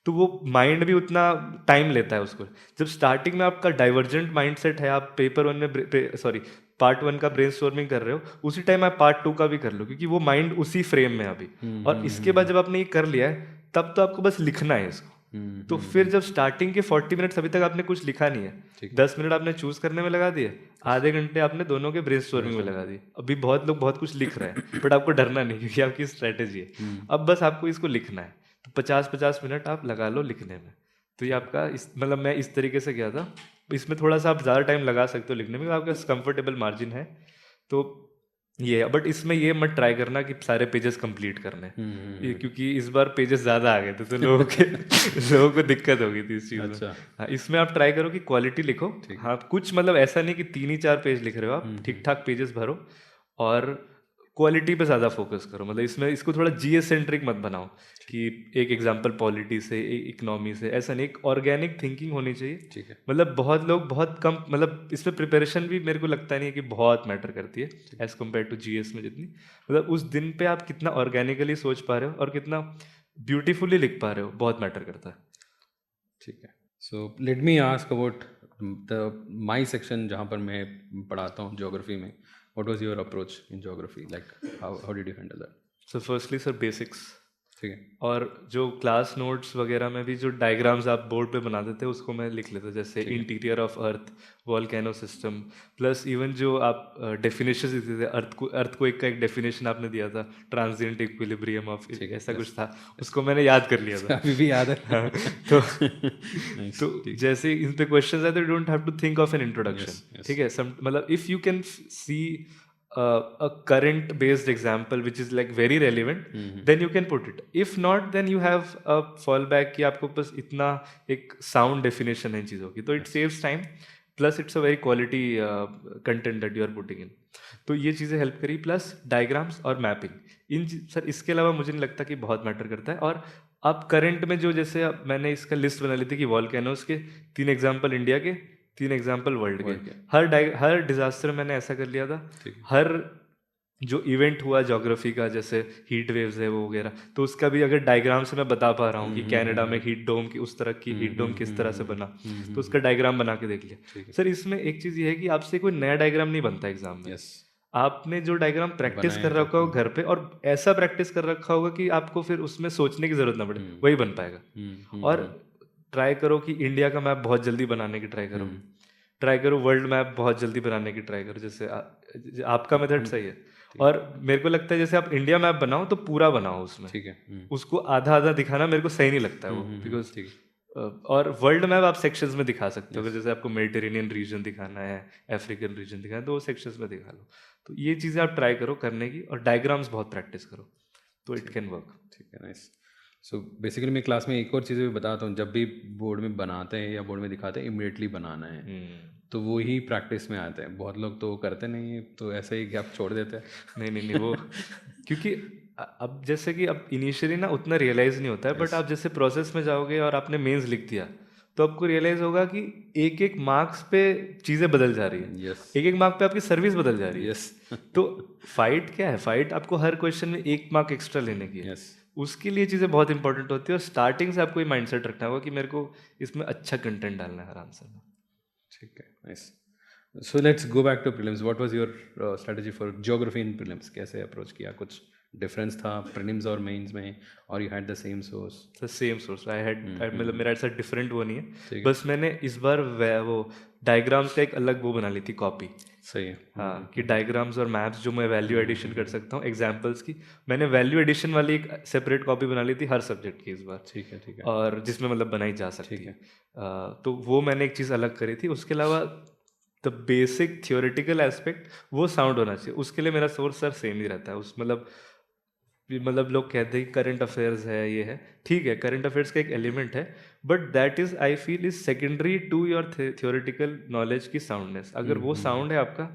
तो वो माइंड भी उतना टाइम लेता है उसको। जब स्टार्टिंग में आपका डाइवर्जेंट माइंडसेट है, आप पेपर 1 में पार्ट 1 का ब्रेनस्टॉर्मिंग कर रहे हो, उसी टाइम आप पार्ट 2 का भी कर लो, क्योंकि वो माइंड उसी फ्रेम में अभी। और इसके बाद जब आपने ये कर लिया है, तब तो आपको बस लिखना है इसको। तो फिर जब स्टार्टिंग के 40 मिनट्स अभी तक आपने कुछ लिखा नहीं है, 10 मिनट आपने चूज करने में लगा दिए, आधे घंटे आपने दोनों के ब्रेनस्टॉर्मिंग में लगा दिए। अभी बहुत लोग बहुत कुछ लिख रहे हैं, बट आपको डरना नहीं, क्योंकि आपकी स्ट्रेटेजी है। अब बस आपको इसको लिखना है, तो 50-50 मिनट आप लगा लो लिखने में। तो ये आपका मतलब मैं इस तरीके से किया था। इसमें थोड़ा सा आप ज़्यादा टाइम लगा सकते हो लिखने में, आपका कंफर्टेबल मार्जिन है। तो ये, बट इसमें ये मत ट्राई करना कि सारे पेजेस कंप्लीट करने, क्योंकि इस बार पेजेस ज़्यादा आ गए थे, तो लोगों को दिक्कत हो गई थी इस चीज़ में। हाँ, इसमें आप ट्राई करो कि क्वालिटी लिखो। हाँ, कुछ मतलब ऐसा नहीं कि 3 ही 4 पेज लिख रहे हो आप, ठीक ठाक पेजेस भरो, और क्वालिटी पे ज़्यादा फोकस करो। मतलब इसमें इसको थोड़ा GS सेंट्रिक मत बनाओ कि एक एग्जांपल पॉलिटी से, इकोनॉमी से, ऐसा नहीं। एक ऑर्गेनिक थिंकिंग होनी चाहिए। ठीक है। मतलब बहुत लोग बहुत कम, मतलब इसमें प्रिपरेशन भी मेरे को लगता नहीं है कि बहुत मैटर करती है एज कम्पेयर टू GS में जितनी। मतलब उस दिन पे आप कितना ऑर्गेनिकली सोच पा रहे हो और कितना ब्यूटीफुली लिख पा रहे हो, बहुत मैटर करता है। ठीक है। So let me ask about my section जहाँ पर मैं पढ़ाता हूँ, ज्योग्राफी में। What was your approach in geography? Like, how did you handle that? So firstly sir, basics. ठीक है। और जो क्लास नोट्स वगैरह में भी जो डायग्राम्स आप बोर्ड पे बनाते थे, उसको मैं लिख लेता, जैसे interior of earth, volcano system, plus even जो आप डेफिनेशन देते थे, अर्थक्वेक का एक डेफिनेशन आपने दिया था, ट्रांजिएंट इक्विलिब्रियम ऑफ, ऐसा कुछ था, उसको मैंने याद कर लिया था। अभी भी याद है। तो जैसे इन पे क्वेश्चंस आए तो you don't have to think of an introduction. ठीक है, मतलब if you can see a current based example which is like very relevant, then you can put it. If not, then you have a fallback कि आपको बस इतना एक sound definition है इन चीज़ों की, तो it saves time, plus it's a very quality content that you are putting in. तो ये चीज़ें हेल्प करी, प्लस डायग्राम्स और मैपिंग। सर इसके अलावा मुझे नहीं लगता कि बहुत मैटर करता है। और आप करंट में जो, जैसे मैंने इसका लिस्ट बना ली थी कि वॉल्केनोस के 3 एग्जाम्पल इंडिया के, 3 एग्जाम्पल वर्ल्ड के। हर डिजास्टर मैंने ऐसा कर लिया था। हर जो इवेंट हुआ ज्योग्राफी का, जैसे हीट वेव्स है वो वगैरह, तो उसका भी अगर डायग्राम से मैं बता पा रहा हूँ कि कनाडा में हीट डोम की उस तरह की हीट डोम किस तरह से बना, तो उसका डायग्राम बना के देख लिया। सर इसमें एक चीज़ ये है कि आपसे कोई नया डायग्राम नहीं बनता एग्जाम में। आपने जो डायग्राम प्रैक्टिस कर रखा होगा घर पे, और ऐसा प्रैक्टिस कर रखा होगा कि आपको फिर उसमें सोचने की जरूरत ना पड़े, वही बन पाएगा। और ट्राई करो कि इंडिया का मैप बहुत जल्दी बनाने की ट्राई करो। ट्राई करो वर्ल्ड मैप बहुत जल्दी बनाने की ट्राई करो, जैसे आपका मेथड सही है। और मेरे को लगता है जैसे आप इंडिया मैप बनाओ तो पूरा बनाओ उसमें। ठीक है। उसको आधा आधा दिखाना मेरे को सही नहीं लगता है वो, बिकॉज और वर्ल्ड मैप आप सेक्शंस में दिखा सकते हो। जैसे आपको मेडिटेरेनियन रीजन दिखाना है, अफ्रीकन रीजन दिखाना है, तो वो सेक्शंस में दिखा लो। तो ये चीज़ें आप ट्राई करो करने की, और डायग्राम्स बहुत प्रैक्टिस करो, तो इट कैन वर्क। ठीक है, नाइस। सो बेसिकली मैं क्लास में एक और चीज़ भी बताता हूँ, जब भी बोर्ड में बनाते हैं या बोर्ड में दिखाते हैं, इमीडिएटली बनाना है। तो वो ही प्रैक्टिस में आते हैं, बहुत लोग तो करते नहीं है, तो ऐसे ही गैप छोड़ देते हैं। नहीं वो क्योंकि अब जैसे कि अब इनिशियली ना उतना रियलाइज नहीं होता है, बट आप जैसे प्रोसेस में जाओगे और आपने मेंस लिख दिया तो आपको रियलाइज होगा कि एक एक मार्क्स पे चीज़ें बदल जा रही है, यस एक एक मार्क पे आपकी सर्विस बदल जा रही है। यस तो फाइट क्या है, फाइट आपको हर क्वेश्चन में एक मार्क एक्स्ट्रा लेने की है, यस उसके लिए चीज़ें बहुत इंपॉर्टेंट होती है और स्टार्टिंग से आपको ये माइंडसेट रखना होगा कि मेरे को इसमें अच्छा कंटेंट डालना है हर आंसर में। ठीक है, nice. So let's go back to prelims. What was your strategy for geography in prelims? कैसे अप्रोच किया? कुछ डिफरेंस था प्रीलिम्स और मेंस में, और you had the same source? The same source I had, मतलब मेरा ऐसा डिफरेंट वो नहीं है, ठीक है। बस मैंने इस बार वो डायग्राम्स का एक अलग वो बना ली थी कॉपी। सही है। हाँ, कि डायग्राम्स और मैप्स जो मैं वैल्यू एडिशन कर सकता हूँ एग्जाम्पल्स की, मैंने वैल्यू एडिशन वाली एक सेपरेट कॉपी बना ली थी हर सब्जेक्ट की इस बार। ठीक है ठीक है और जिसमें मतलब बनाई जा सकती ठीक है। तो वो मैंने एक चीज़ अलग करी थी। उसके अलावा द बेसिक थियोरेटिकल एस्पेक्ट वो साउंड होना चाहिए, उसके लिए मेरा सोर्स सर सेम ही रहता है। उस मतलब लोग कहते हैं कि करंट अफेयर्स है, ये है, ठीक है, करंट अफेयर्स का एक एलिमेंट है, but that is I feel is secondary to your theoretical knowledge की साउंडनेस। अगर वो साउंड है आपका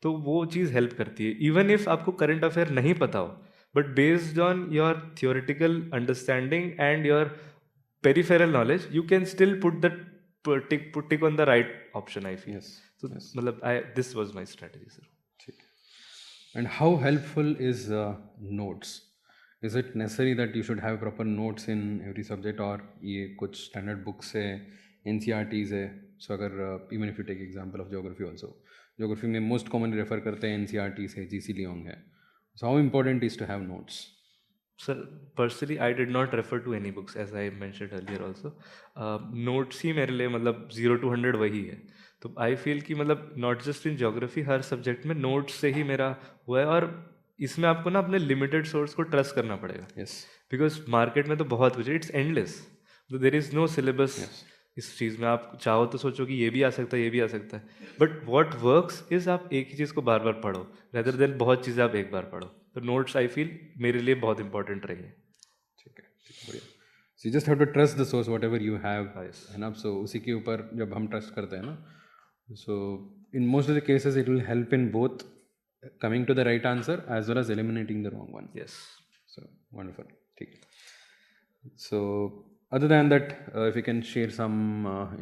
तो वो चीज़ हेल्प करती है, इवन इफ आपको करंट अफेयर नहीं पता हो, but based on your theoretical understanding and your peripheral knowledge you can still put tick on the right option I feel. Yes तो मतलब I this was my strategy sir. ठीक। And how helpful is notes? Is it necessary that you should have proper notes in every subject, और ये कुछ स्टैंडर्ड बुक्स है, NCERTs है? सो अगर even if you take example of geography also, geography में मोस्ट कॉमनली रेफर करते हैं NCERTs है, GC लियोंग है। So how important is to have notes? Sir, personally, I did not refer to any books as I mentioned earlier also. Notes ही मेरे लिए मतलब 0 to 100 वही है। तो आई फील कि मतलब not just in geography, her subject में नोट्स से ही मेरा हुआ है। और इसमें आपको ना अपने लिमिटेड सोर्स को ट्रस्ट करना पड़ेगा, यस बिकॉज मार्केट में तो बहुत कुछ है, इट्स एंडलेस, तो देर इज़ नो सिलेबस। इस चीज़ में आप चाहो तो सोचो कि ये भी आ सकता है, ये भी आ सकता है, बट वॉट वर्क्स इज आप एक ही चीज़ को बार बार पढ़ो रेदर देन बहुत चीज़ें आप एक बार पढ़ो। तो नोट्स आई फील मेरे लिए बहुत इंपॉर्टेंट रही है। ठीक है, बढ़िया। So you just have to trust the source whatever you have, Yes. है ना? सो उसी के ऊपर जब हम ट्रस्ट करते हैं ना, so in most of the cases it will help in both coming to the right answer as well as eliminating the wrong one. Yes. So wonderful. ठीक है। So other than that, if you can share some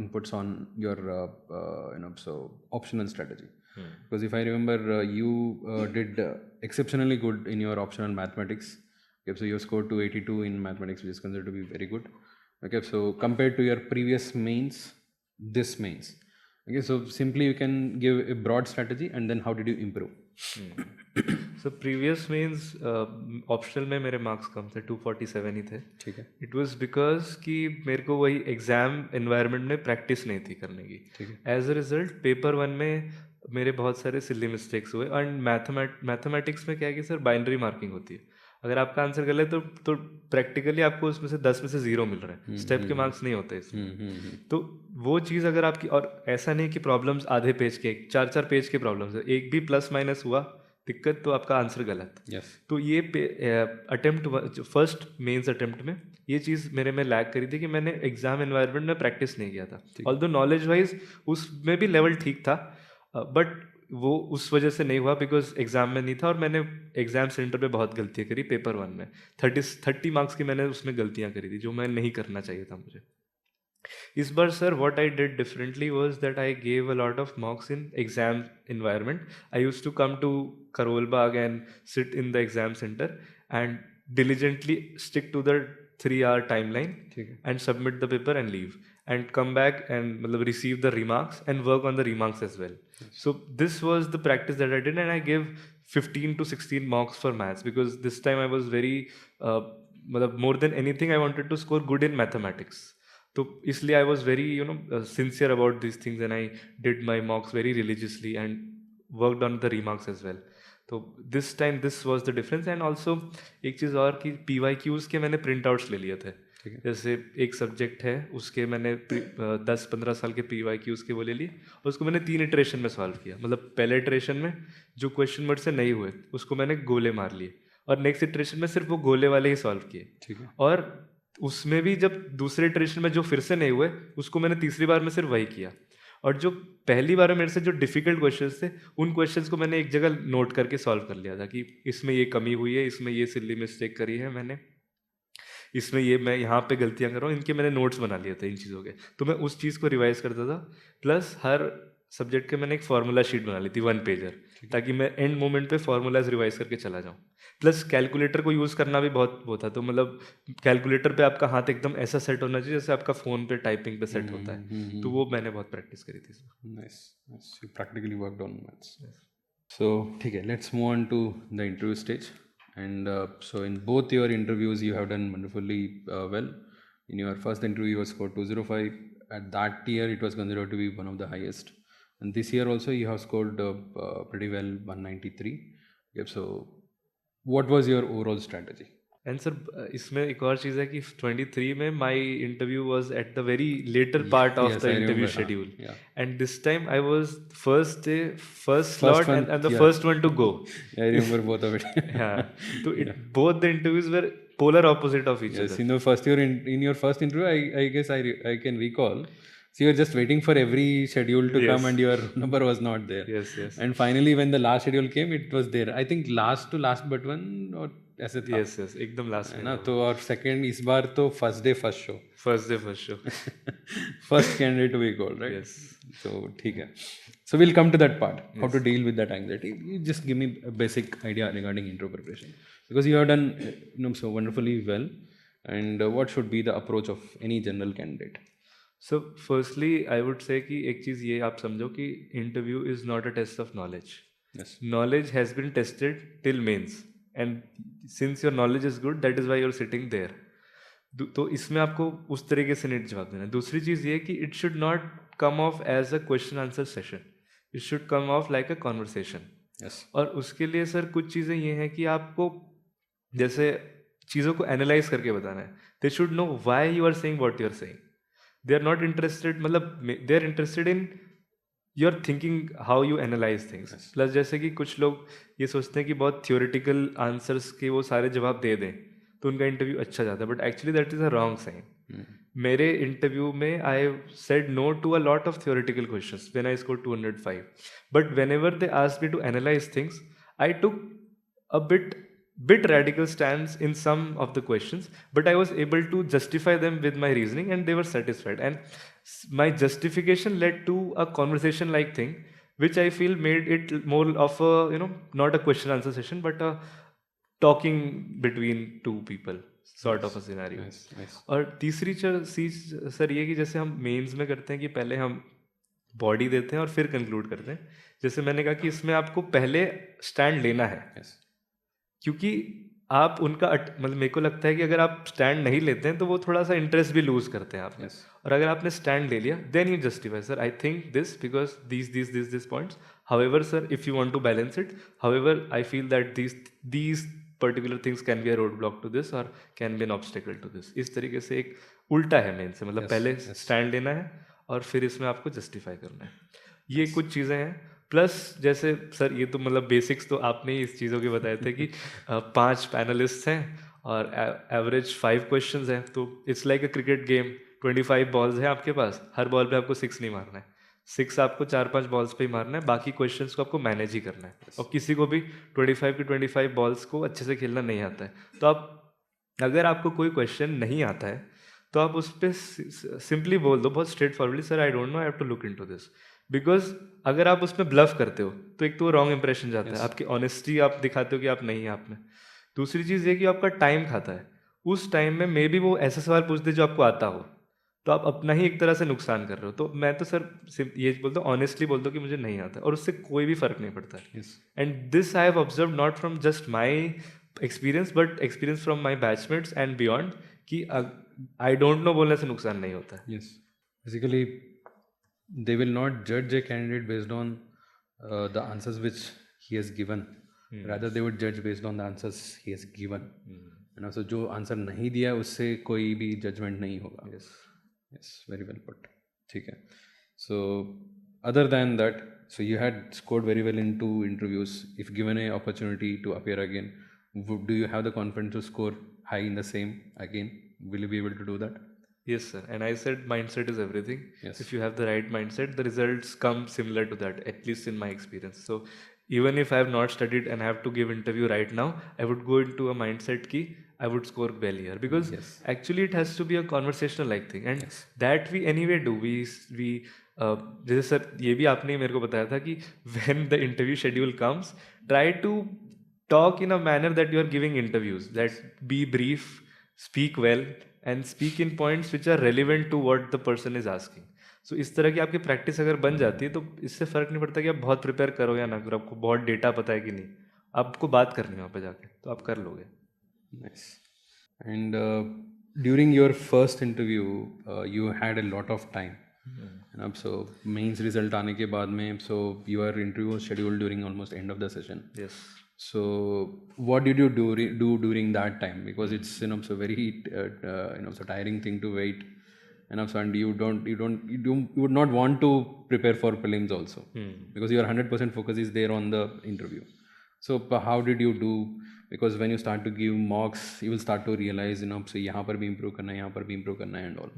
inputs on your so optional strategy, because if I remember, you did exceptionally good in your optional mathematics. Okay, so you scored 282 in mathematics, which is considered to be very good. Okay, so compared to your previous mains, this mains. Okay, so simply you can give a broad strategy, and then how did you improve? So previous means optional में मेरे मार्क्स कम थे, 247 ही थे। ठीक है इट वाज बिकॉज कि मेरे को वही एग्जाम एनवायरनमेंट में प्रैक्टिस नहीं थी करने की। ठीक है एज अ रिजल्ट पेपर 1 में मेरे बहुत सारे सिली मिस्टेक्स हुए। एंड मैथमेटिक्स में क्या है कि सर बाइनरी मार्किंग होती है, अगर आपका आंसर गलत है तो प्रैक्टिकली आपको उसमें से 10 में से 0 मिल रहा है, स्टेप के मार्क्स नहीं होते इसमें। तो वो चीज़ अगर आपकी, और ऐसा नहीं कि प्रॉब्लम्स आधे पेज के, 4-4 पेज के प्रॉब्लम्स है, एक भी प्लस माइनस हुआ दिक्कत तो आपका आंसर गलत। Yes. तो ये अटेम्प्ट, फर्स्ट मेंस अटेम्प्ट में ये चीज़ मेरे में लैग करी थी कि मैंने एग्जाम एनवायरनमेंट में प्रैक्टिस नहीं किया था। ऑल्दो नॉलेज वाइज उसमें भी लेवल ठीक था, बट वो उस वजह से नहीं हुआ बिकॉज एग्जाम में नहीं था। और मैंने एग्जाम सेंटर पे बहुत गलतियाँ करी। पेपर 1 में 30 मार्क्स की मैंने उसमें गलतियाँ करी थी जो मैं नहीं करना चाहिए था मुझे। इस बार sir what I did differently was that I gave a lot of mocks in exam environment. I used to come to Karol Bagh and sit in the exam center and diligently stick to the 3-hour timeline and submit the paper and leave and come back and matlab, receive the remarks and work on the remarks as well. So this was the practice that I did, and I gave 15 to 16 marks for maths because this time I was very matlab, more than anything I wanted to score good in mathematics. तो इसलिए I was very sincere about this things and I did my mocks very religiously and worked on the remarks as well. तो this time this was the difference. And also एक चीज़ और कि PYQs के मैंने प्रिंट आउट्स ले लिए थे। जैसे एक सब्जेक्ट है उसके मैंने 10-15 साल के PYQs के वो ले लिए और उसको मैंने 3 इटरेशन में सॉल्व किया। मतलब पहले इटरेशन में जो क्वेश्चन वर्ड से नहीं हुए उसको मैंने गोले मार लिए और नेक्स्ट इटरेशन में सिर्फ वो गोले वाले ही सॉल्व किए। और उसमें भी जब दूसरे इटरेशन में जो फिर से नहीं हुए उसको मैंने तीसरी बार में सिर्फ वही किया। और जो पहली बार में मेरे से जो डिफिकल्ट क्वेश्चंस थे उन क्वेश्चंस को मैंने एक जगह नोट करके सॉल्व कर लिया था कि इसमें ये कमी हुई है, इसमें ये सिली मिस्टेक करी है मैंने, इसमें ये मैं यहाँ पे गलतियाँ कर रहा हूँ, इनके मैंने नोट्स बना लिए थे इन चीज़ों के, तो मैं उस चीज़ को रिवाइज करता था। प्लस हर सब्जेक्ट के मैंने एक फार्मूला शीट बना ली थी 1 पेजर, ताकि मैं एंड मोमेंट पे फार्मूलाज रिवाइज करके चला जाऊँ। प्लस कैलकुलेटर को यूज़ करना भी बहुत वो था, तो मतलब कैलकुलेटर पे आपका हाथ एकदम ऐसा सेट होना चाहिए जैसे आपका फ़ोन पे टाइपिंग पे सेट होता है, तो वो मैंने बहुत प्रैक्टिस करी थी। Nice, nice. You practically worked on maths. So, okay, let's move on to the interview stage. And so, in both your interviews, you have done wonderfully well. In your first interview, you scored 205. At that year, it was considered to be one of the highest. And this year also, you have scored pretty well, 193. Yep. So, what was your overall strategy? And sir इसमें एक और चीज़ है कि 23 में my interview was at the very later part of Yes, the I interview remember. Schedule, Yeah. And this time I was first day first slot one, and the yeah. First one to go. I remember both of it. हाँ, तो both the interviews were polar opposite of each Yes, other. in the first year, in your first interview, I guess I can recall. So you were just waiting for every schedule to come, Yes. and your number was not there. Yes, yes. And finally, when the last schedule came, it was there. I think last to last but one or ऐसे था. Yes, yes, एकदम लास्ट है में ना. तो और second इस बार तो first day first show. First day first show. First candidate to be called, right? Yes. So ठीक है. So we'll come to that part. How to deal with that anxiety. You just give me a basic idea regarding intro preparation, because you have done so wonderfully well. And what should be the approach of any general candidate? So firstly I would say कि एक चीज़ ये आप समझो कि interview is not a test of knowledge. Yes. Knowledge has been tested till mains, and since your knowledge is good, that is why you're sitting there. तो इसमें आपको उस तरीके से नहीं जवाब देना है. दूसरी चीज़ ये कि it should not come off as a question answer session, it should come off like a conversation. Yes. और उसके लिए सर कुछ चीज़ें ये हैं कि आपको जैसे चीज़ों को एनालाइज करके बताना है. They should know why you are saying what you are saying. They are not interested, मतलब they are interested in you are thinking how you analyse things. Plus जैसे कि कुछ लोग ये सोचते हैं कि बहुत थियोरिटिकल आंसर्स के वो सारे जवाब दे दें तो उनका इंटरव्यू अच्छा जाता है, but actually that is a wrong sign. मेरे इंटरव्यू में I said no to a lot of theoretical questions when I score 205, but whenever they asked me to analyse things I took a bit radical stance in some of the questions, but I was able to justify them with my reasoning and they were satisfied, and my justification led to a conversation like thing, which I feel made it more of a not a question answer session but a talking between two people sort of a scenario. Nice, nice. और तीसरी चीज सर ये कि जैसे हम मेंस में करते हैं कि पहले हम बॉडी देते हैं और फिर कंक्लूड करते हैं. जैसे मैंने कहा कि इसमें आपको पहले स्टैंड लेना है. Yes. क्योंकि आप उनका मतलब मेरे को लगता है कि अगर आप स्टैंड नहीं लेते हैं तो वो थोड़ा सा इंटरेस्ट भी लूज करते हैं आप में. Yes. और अगर आपने स्टैंड ले लिया then you justify, sir I think this because this points, however sir if you want to balance it, however I feel that these particular things can be a roadblock to this or can be an obstacle to this. इस तरीके से एक उल्टा है मेन से, मतलब Yes, पहले yes. स्टैंड लेना है और फिर इसमें आपको जस्टिफाई करना है. ये कुछ चीज़ें हैं. प्लस जैसे सर ये तो मतलब बेसिक्स तो आपने ही इस चीज़ों के बताए थे कि 5 पैनलिस्ट हैं और एवरेज 5 क्वेश्चंस हैं, तो it's like a cricket game. 25 balls हैं आपके पास, हर बॉल पे आपको 6 नहीं मारना है, 6 आपको 4-5 बॉल्स पे ही मारना है, बाकी क्वेश्चंस को आपको मैनेज ही करना है. और किसी को भी 25 की 25 बॉल्स को अच्छे से खेलना नहीं आता है, तो आप अगर आपको कोई क्वेश्चन नहीं आता है तो आप उस पर सिंपली बोल दो बहुत straightforwardly, sir I don't know, I have to look into this. Because अगर आप उसमें ब्लफ करते हो तो एक तो रॉन्ग इंप्रेशन जाता है, आपकी ऑनेस्टी आप दिखाते हो कि आप नहीं है आप में. दूसरी चीज़ ये कि आपका टाइम खाता है. उस टाइम में मे बी वो ऐसा सवाल पूछ दे जो आपको आता हो, तो आप अपना ही एक तरह से नुकसान कर रहे हो. तो मैं तो सर ये बोलता हूँ, ऑनेस्टली बोल दो कि मुझे नहीं आता, और उससे कोई भी फर्क नहीं पड़ता है. And this I have observe not from just my experience but experience from my batchmates and beyond, कि आई डोंट नो बोलने से नुकसान नहीं होता है. Yes. Basically, they will not judge a candidate based on the answers which he has given. Rather, they would judge based on the answers he has given. And also, जो आंसर नहीं दिया उससे कोई भी जजमेंट नहीं होगा. Yes. Yes, very well put. ठीक है. So, other than that, so you had scored very well in 2 interviews. If given a opportunity to appear again, do you have the confidence to score high in the same again? Will you be able to do that? Yes, sir. And I said mindset is everything. Yes. If you have the right mindset, the results come similar to that, at least in my experience. So even if I have not studied and I have to give interview right now, I would go into a mindset ki I would score well here, because Yes. actually it has to be a conversational like thing, and Yes. that we anyway do. We जैसे सर ये भी आपने मेरे को बताया था कि when the interview schedule comes, try to talk in a manner that you are giving interviews, that be brief, speak well, and speak in points which are relevant to what the person is asking. So इस तरह की आपकी प्रैक्टिस अगर बन जाती है तो इससे फ़र्क नहीं पड़ता कि आप बहुत प्रिपेयर करो या ना करो, आपको बहुत डेटा पता है कि नहीं, आपको बात करनी है वहाँ पे जाके, तो आप कर लोगे. Nice. And during your first interview, you had a lot of time. And अब so mains result आने के बाद में, so your interview was scheduled during almost end of the session. Yes. So what did you do during that time? Because it's so very so tiring thing to wait, and you would not want to prepare for prelims also, because your 100% focus is there on the interview. So how did you do? Because when you start to give mocks, you will start to realize so यहाँ पर भी improve करना है, यहाँ पर भी improve करना है and all.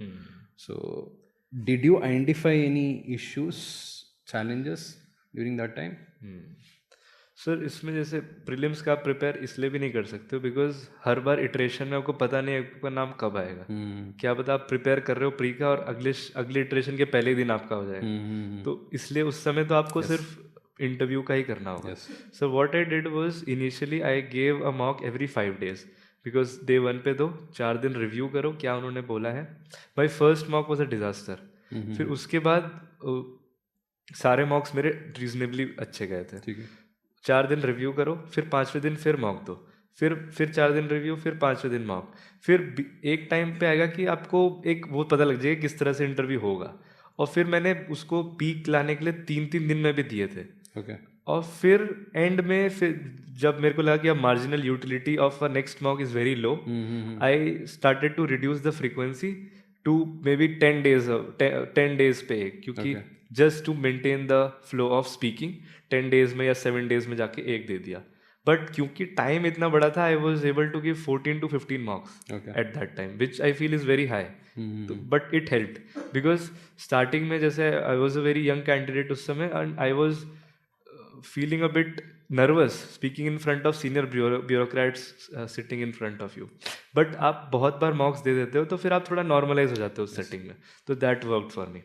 So did you identify any issues, challenges during that time? Sir इसमें जैसे प्रीलिम्स का आप प्रिपेयर इसलिए भी नहीं कर सकते हो बिकॉज हर बार इटरेशन में आपको पता नहीं है आपका नाम कब आएगा. क्या पता आप प्रिपेयर कर रहे हो प्री का और अगले इटरेशन के पहले दिन आपका हो जाएगा. तो इसलिए उस समय तो आपको सिर्फ इंटरव्यू का ही करना होगा. So what I did was initially I gave a mock every 5 days, because day 1 पे दो, 4 दिन रिव्यू करो क्या उन्होंने बोला है. My first mock was a disaster. फिर उसके बाद सारे मॉक्स मेरे रीजनेबली अच्छे गए थे. 4 दिन रिव्यू करो, फिर 5वें दिन फिर मॉक दो, फिर 4 दिन रिव्यू, फिर 5वें दिन मॉक. फिर एक टाइम पे आएगा कि आपको एक वो पता लग जाएगा किस तरह से इंटरव्यू होगा. और फिर मैंने उसको पीक लाने के लिए 3 दिन में भी दिए थे. और फिर एंड में फिर जब मेरे को लगा कि अब marginal utility of a next mock is very low, I started to reduce the frequency to maybe 10 days पे, क्योंकि just to maintain the flow of speaking 10 days में या 7 days में जाके एक दे दिया. बट क्योंकि टाइम इतना बड़ा था, I was able to give 14 to 15 mocks at that time, which I feel is very high. But it helped because starting में जैसे I was a very young candidate उस समय, and I was feeling a bit nervous speaking in front of senior bureaucrats sitting in front of you. But आप बहुत बार मॉक्स दे देते हो तो फिर आप थोड़ा नॉर्मलाइज हो जाते हो उस सेटिंग में. तो दैट वर्कड फॉर मी.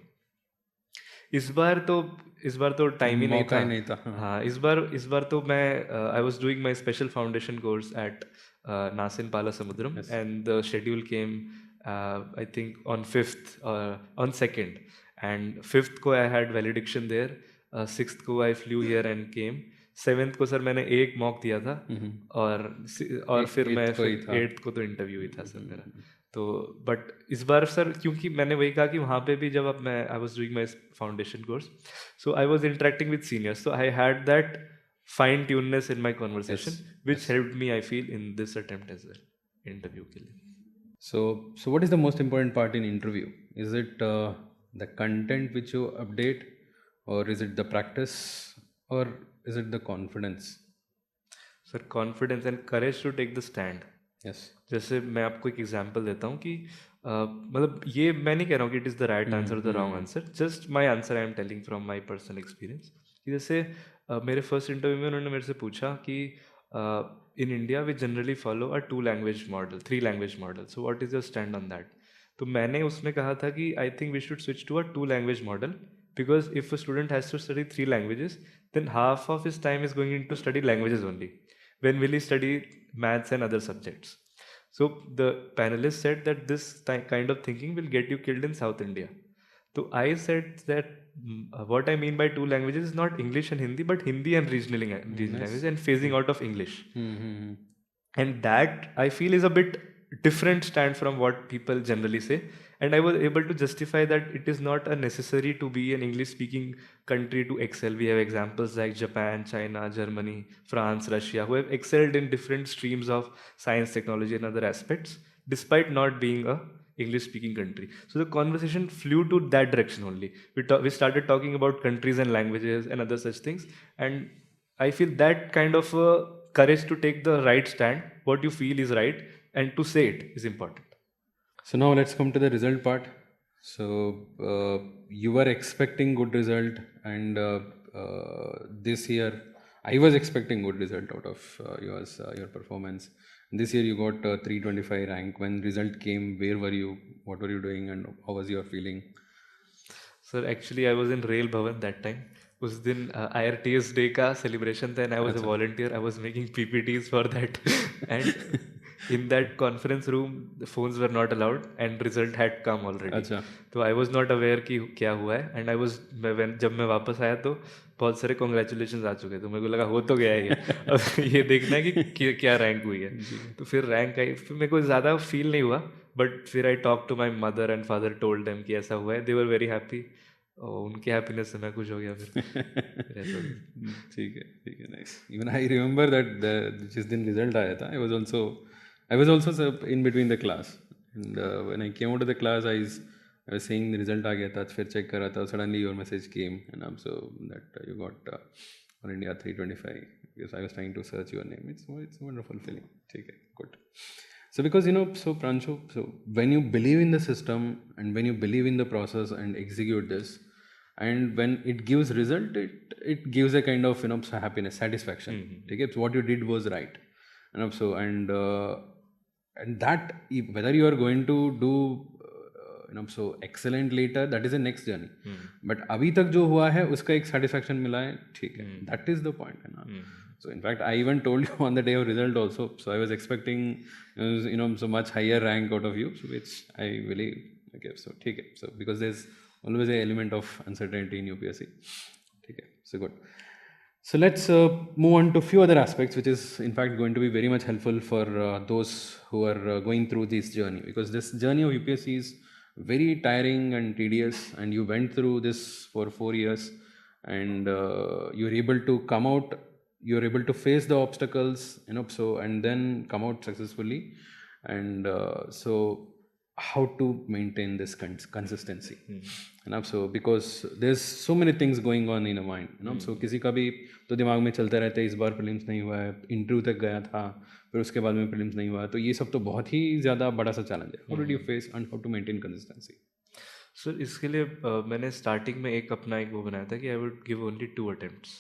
इस बार तो टाइम ही नहीं था. हाँ, इस बार तो मैं I was doing my special foundation course at NACIN Palasamudram, and the schedule came I think on 5th on 2nd, and 5th को I had valediction there. 6th को I flew here and came. 7th को सर मैंने एक मॉक दिया था, और फिर मैं 8th को तो इंटरव्यू ही था सर मेरा. तो बट इस बार सर क्योंकि मैंने वही कहा कि वहाँ पे भी जब अब मैं I was doing my foundation course, so I was interacting with seniors, so I had that fine tuneness in my conversation which helped me I feel in this attempt as well interview के लिए. So what is the most important part in interview? Is it the content which you update, or is it the practice, or is it the confidence? Sir, confidence and courage to take the stand. Yes. जैसे मैं आपको एक एग्जांपल देता हूँ कि मतलब ये मैं नहीं कह रहा हूँ कि it is the right answer the wrong answer, just my answer I am telling from my personal experience. कि जैसे मेरे फर्स्ट इंटरव्यू में उन्होंने मेरे से पूछा कि in India we generally follow a 2 language model, 3 language model, so what is your stand on that. तो मैंने उसमें कहा था कि I think we should switch to a 2 language model, because if a student has to study 3 languages, then half of his time is going into study languages only. When will he study maths and other subjects? So the panelists said that this kind of thinking will get you killed in South India. So I said that what I mean by 2 languages is not English and Hindi, but Hindi and regional language, and phasing out of English. And that I feel is a bit different stand from what people generally say. And I was able to justify that it is not a necessary to be an English-speaking country to excel. We have examples like Japan, China, Germany, France, Russia, who have excelled in different streams of science, technology, and other aspects, despite not being a English-speaking country. So the conversation flew to that direction only. We started talking about countries and languages and other such things. And I feel that kind of courage to take the right stand, what you feel is right, and to say it is important. So now let's come to the result part. So you were expecting good result, and this year I was expecting good result out of your performance. This year you got 325 rank. When result came, where were you? What were you doing, and how was your feeling? Sir actually I was in rail भवन दैट टाइम. उस दिन IRTS डे का सेलिब्रेशन था and I was a volunteer. I was making PPTs for that and in that conference room the phones were not allowed and result had come already. अच्छा. तो I was not aware कि क्या हुआ है and I was जब मैं वापस आया तो बहुत सारे congratulations आ चुके. तो मेरे को लगा हो तो गया है ये. अब ये देखना है कि क्या रैंक हुई है. तो फिर रैंक आई. फिर मेरे को ज़्यादा फील नहीं हुआ बट फिर I talk to my mother and father told them कि ऐसा हुआ है. They were very happy. उनके हैप्पीनेस से मैं खुश हो गया फिर. ठीक है, nice. Even I remember that जिस दिन रिजल्ट आया था I was also in between the class, and when I came out of the class, I was saying the result आ गया था. फिर check कर रहा था. Suddenly your message came, and I'm so that you got All India 325. Because I was trying to search your name. It's a wonderful feeling. ठीक है, good. So because so Pranshu, so when you believe in the system and when you believe in the process and execute this, and when it gives result, it gives a kind of happiness, satisfaction. ठीक है, so what you did was right. And that whether you are going to do so excellent later, that is the next journey. But अभी तक जो हुआ है उसका एक satisfaction मिला है, ठीक है. That is the point, है ना. So in fact I even told you on the day of result also. So I was expecting so much higher rank out of you, so which I believe. Okay, so ठीक है. So because there's always a element of uncertainty in UPSC. ठीक है, so good. So let's move on to a few other aspects, which is in fact going to be very much helpful for those who are going through this journey, because this journey of UPSC is very tiring and tedious, and you went through this for 4 years, and you're able to come out, you're able to face the obstacles, and then come out successfully. And so how to maintain this consistency, so because there's so many things going on in a mind, so किसी का भी तो दिमाग में चलता रहता है, इस बार प्रीलिम्स नहीं हुआ है, इंटरव्यू तक गया था, फिर उसके बाद में प्रीलिम्स नहीं हुआ. तो ये सब तो बहुत ही ज़्यादा बड़ा सा चैलेंज है. How did you face and how to maintain consistency? Sir इसके लिए मैंने स्टार्टिंग में अपना एक वो बनाया था कि I would give only 2 attempts.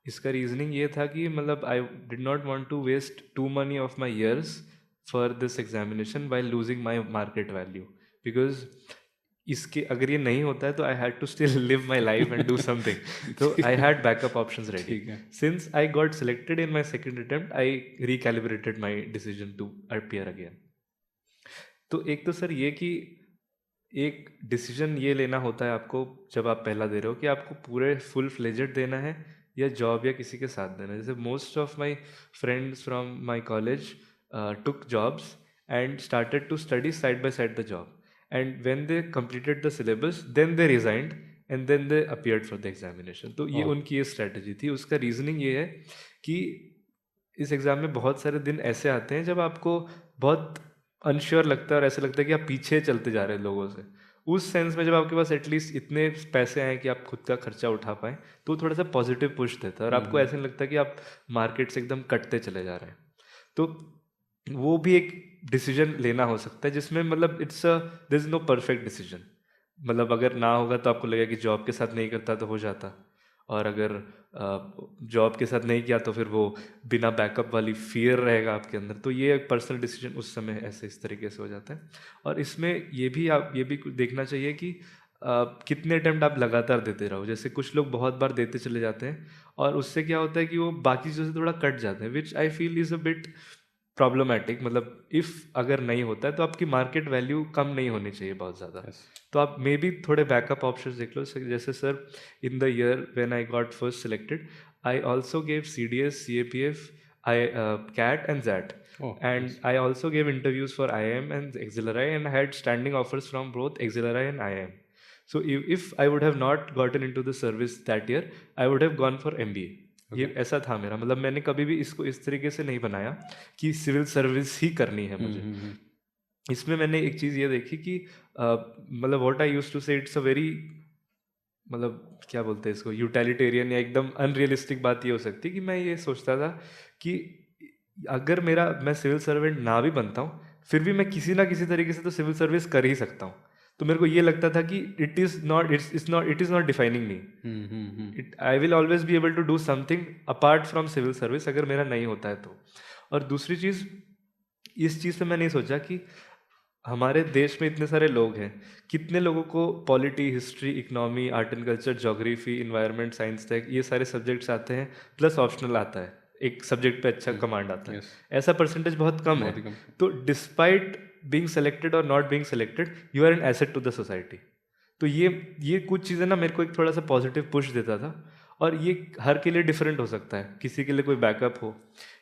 इसका रीजनिंग ये था कि मतलब I did not want to waste too many of my years for this examination while losing my market value. Because इसके अगर ये नहीं होता है तो I had to still live my life and do something. तो I had backup options ready. Since I got selected in my second attempt I recalibrated my decision to appear again. तो एक तो सर ये कि एक डिसीजन ये लेना होता है आपको जब आप पहला दे रहे हो कि आपको पूरे फुल फ्लेजेड देना है या जॉब या किसी के साथ देना है. जैसे most of my friends from my college took jobs and started to study side by side the job, and when they completed the syllabus then they resigned and then they appeared for the examination. तो ये उनकी ये स्ट्रेटजी थी. उसका रीजनिंग ये है कि इस एग्ज़ाम में बहुत सारे दिन ऐसे आते हैं जब आपको बहुत अनश्योर लगता है और ऐसा लगता है कि आप पीछे चलते जा रहे हैं लोगों से. उस सेंस में जब आपके पास एटलीस्ट इतने पैसे आए कि आप खुद का खर्चा उठा पाएँ तो थोड़ा सा पॉजिटिव पुश देता है और आपको ऐसा नहीं लगता कि आप मार्केट से एकदम कटते चले जा रहे हैं. तो वो भी एक डिसीजन लेना हो सकता है जिसमें मतलब there is no perfect decision. मतलब अगर ना होगा तो आपको लगेगा कि जॉब के साथ नहीं करता तो हो जाता, और अगर जॉब के साथ नहीं किया तो फिर वो बिना बैकअप वाली फियर रहेगा आपके अंदर. तो ये एक पर्सनल डिसीजन उस समय ऐसे इस तरीके से हो जाता है. और इसमें ये भी देखना चाहिए कि कितने अटेम्प्ट आप लगातार देते रहो. जैसे कुछ लोग बहुत बार देते चले जाते हैं और उससे क्या होता है कि वो बाकी चीज़ों से थोड़ा कट जाते हैं, which I feel is a bit problematic. मतलब इफ़ अगर नहीं होता है तो आपकी मार्केट वैल्यू कम नहीं होनी चाहिए बहुत ज़्यादा. तो आप मे बी थोड़े बैकअप ऑप्शंस देख लो. जैसे sir in the year when I got first selected I also gave CDS, CAPF, CAT and ZAT. And I also gave interviews for IIM and XLRI and had standing offers from both XLRI and IIM. So if I would have not gotten into the service that year, I would have gone for MBA. ये ऐसा था मेरा. मतलब मैंने कभी भी इसको इस तरीके से नहीं बनाया कि सिविल सर्विस ही करनी है मुझे. इसमें मैंने एक चीज़ ये देखी कि मतलब व्हाट आई यूज्ड टू से इट्स अ वेरी मतलब क्या बोलते हैं इसको, यूटिलिटेरियन या एकदम अनरियलिस्टिक बात ये हो सकती है कि मैं ये सोचता था कि अगर मैं सिविल सर्वेंट ना भी बनता हूँ फिर भी मैं किसी ना किसी तरीके से तो सिविल सर्विस कर ही सकता हूँ. तो मेरे को ये लगता था कि it is not defining me. I will always be able to do something apart from civil service अगर मेरा नहीं होता है तो. और दूसरी चीज़, इस चीज़ पे मैं नहीं सोचा कि हमारे देश में इतने सारे लोग हैं, कितने लोगों को polity, history, economy, art and culture, geography, environment, science, tech, ये सारे सब्जेक्ट्स आते हैं, प्लस ऑप्शनल आता है, एक सब्जेक्ट पे अच्छा कमांड आता है. Yes. ऐसा परसेंटेज बहुत कम बहुत ही है. कम. तो डिस्पाइट बीइंग सेलेक्टेड और not being selected, you are an asset to the society. तो ये कुछ चीज़ें ना मेरे को एक थोड़ा सा पॉजिटिव पुश देता था. और ये हर के लिए डिफरेंट हो सकता है, किसी के लिए कोई बैकअप हो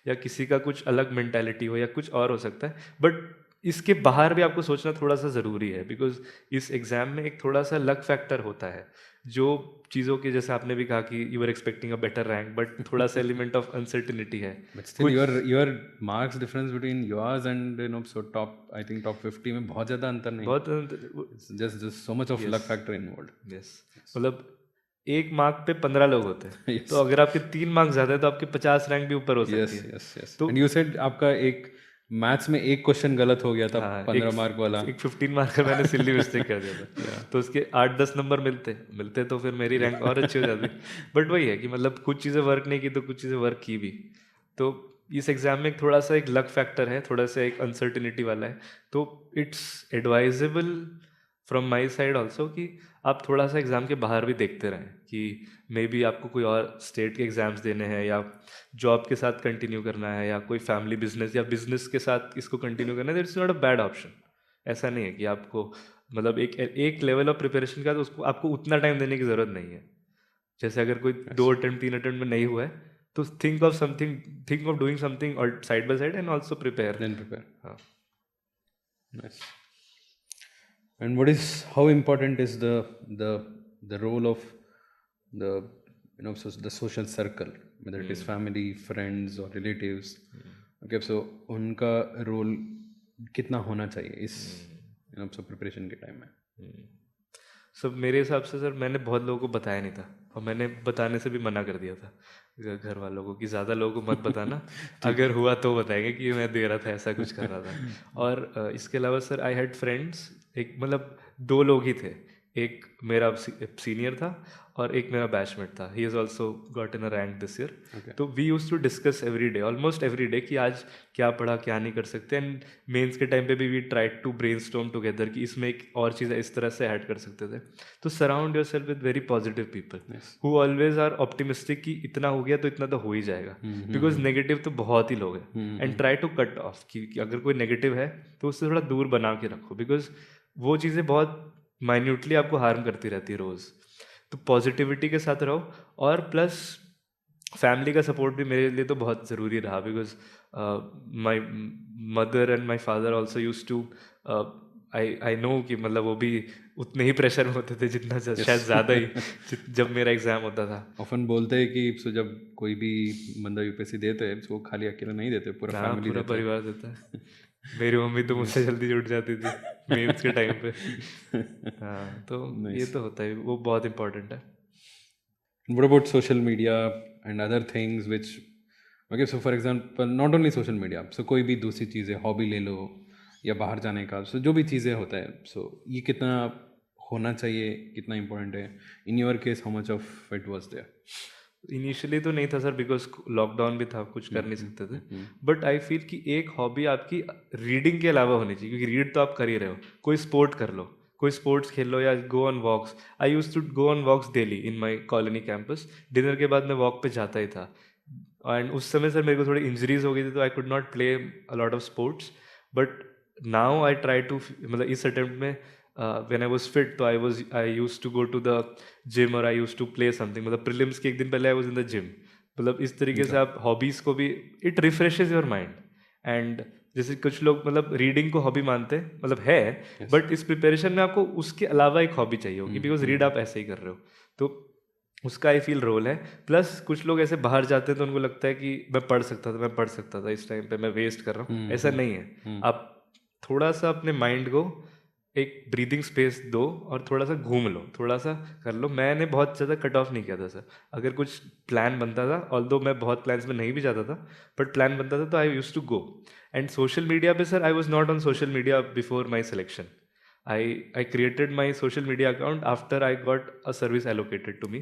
या किसी का कुछ अलग मेंटालिटी हो या कुछ और हो सकता है. बट इसके बाहर भी आपको सोचना थोड़ा सा ज़रूरी है, बिकॉज इस एग्ज़ाम में एक थोड़ा सा लक फैक्टर होता है. जो चीज़ों के, जैसे आपने भी कहा कि you are expecting a better rank, but थोड़ा सा एलिमेंट ऑफ अनसर्टिनिटी है. But still, your marks difference between yours and so I think top 50 में बहुत ज़्यादा अंतर नहीं. बहुत It's just so much of luck factor involved. Yes, मतलब एक मार्क पे 15 लोग होते हैं. Yes. तो अगर आपके 3 मार्क ज़्यादा है तो आपके 50 रैंक भी ऊपर हो सकती है. Yes. तो And you said आपका एक मैथ्स में एक क्वेश्चन गलत हो गया था, 15 मार्क वाला. एक 15 मार्क का मैंने सिल्ली मिस्टेक कर दिया था. तो उसके 8-10 नंबर मिलते तो फिर मेरी रैंक और अच्छी हो जाती. बट वही है कि मतलब कुछ चीज़ें वर्क नहीं की तो कुछ चीज़ें वर्क की भी. तो इस एग्ज़ाम में थोड़ा सा एक लक फैक्टर है, थोड़ा सा एक अनसर्टिनिटी वाला है. तो it's advisable from my side also कि आप थोड़ा सा एग्ज़ाम के बाहर भी देखते रहें कि मे बी आपको कोई और स्टेट के एग्ज़ाम्स देने हैं, या जॉब के साथ कंटिन्यू करना है, या कोई फैमिली बिजनेस या बिजनेस के साथ इसको कंटिन्यू करना है. It's not a bad option. ऐसा नहीं है कि आपको मतलब एक लेवल ऑफ प्रिपरेशन का तो उसको आपको उतना टाइम देने की ज़रूरत नहीं है. जैसे अगर कोई 2 अटेम्प्ट 3 अटेम्प्ट में नहीं हुआ है तो थिंक ऑफ डूइंग समथिंग और side by side and also prepare. हाँ. Nice. And how important is the role of the the social circle, whether it is family, friends or relatives. Okay, so उनका रोल कितना होना चाहिए इस प्रिपरेशन के टाइम में? सब मेरे हिसाब से सर, मैंने बहुत लोगों को बताया नहीं था, और मैंने बताने से भी मना कर दिया था घर वालों को कि ज़्यादा लोगों को मत बताना. अगर हुआ तो बताएंगे कि मैं दे रहा था, ऐसा कुछ कर रहा था. और इसके अलावा सर, आई हैड फ्रेंड्स, एक मतलब 2 लोग ही थे. एक मेरा सीनियर था और एक मेरा बैचमेट था. He is also got in a rank this year. तो we used to discuss every day, almost every day, कि आज क्या पढ़ा, क्या नहीं कर सकते. एंड मेंस के टाइम पे भी we try to brainstorm together कि इसमें एक और चीज़ इस तरह से ऐड कर सकते थे. तो surround yourself with very positive people who always are optimistic कि इतना हो गया तो इतना तो हो ही जाएगा, बिकॉज नेगेटिव तो बहुत ही लोग हैं. And try to cut off कि अगर कोई नेगेटिव है तो उससे थोड़ा दूर बना के रखो, बिकॉज वो चीज़ें बहुत माइन्यूटली आपको हार्म करती रहती है रोज़. तो पॉजिटिविटी के साथ रहो. और प्लस फैमिली का सपोर्ट भी मेरे लिए तो बहुत ज़रूरी रहा, because my mother and my father also use to, I know कि मतलब वो भी उतने ही प्रेशर में होते थे जितना शायद ज़्यादा ही जब मेरा एग्ज़ाम होता था. ऑफन बोलते हैं कि so जब कोई भी बंदा यूपीएससी देते हैं तो वो खाली अकेला नहीं देते, पूरा फैमिली पूरा परिवार देता है. मेरी मम्मी तो मुझसे जल्दी जुट जाती थी मेंस के टाइम पे. हाँ, तो ये तो होता है, वो बहुत इम्पोर्टेंट है. What about social media and other things which, okay, so for example, not only social media, so कोई भी दूसरी चीज़ें, हॉबी ले लो या बाहर जाने का, so जो भी चीज़ें होता है, so ये कितना होना चाहिए, कितना इम्पोर्टेंट है? In your case, how much of it was there? Initially तो नहीं था सर, बिकॉज लॉकडाउन भी था, कुछ कर नहीं सकते थे. बट आई फील कि एक हॉबी आपकी रीडिंग के अलावा होनी चाहिए, क्योंकि रीड तो आप कर ही रहे हो. कोई स्पोर्ट कर लो, कोई स्पोर्ट्स खेल लो, या go on walks. I use to go on walks daily in my colony campus. Dinner के बाद मैं वॉक पे जाता ही था. एंड उस समय सर मेरे को थोड़ी इंजरीज हो गई थी, तो I could not play a lot of sports. But now I try to, मतलब इस अटेम्प्ट में when I was fit, तो I used to go to the gym or I used to play something. मतलब प्रीलिम्स के एक दिन पहले I was in the gym. मतलब इस तरीके से आप हॉबीज़ को भी, it refreshes your mind. And जैसे कुछ लोग मतलब रीडिंग को हॉबी मानते हैं, मतलब है, बट इस प्रिपरेशन में आपको उसके अलावा एक हॉबी चाहिए होगी, बिकॉज रीड आप ऐसे ही कर रहे हो. तो उसका आई फील रोल है. प्लस कुछ लोग ऐसे बाहर जाते हैं तो उनको लगता है कि मैं पढ़ सकता था इस टाइम पे, मैं वेस्ट कर रहा हूँ. ऐसा नहीं है. आप थोड़ा सा अपने माइंड को एक ब्रीदिंग स्पेस दो और थोड़ा सा घूम लो, थोड़ा सा कर लो। मैंने बहुत ज़्यादा कट ऑफ नहीं किया था सर। अगर कुछ प्लान बनता था, ऑल्दो मैं बहुत प्लान्स में नहीं भी जाता था, बट प्लान बनता था तो I use to go. And social media पे sir, I was not on social media before my selection. I created my social media account after I got a service allocated to me.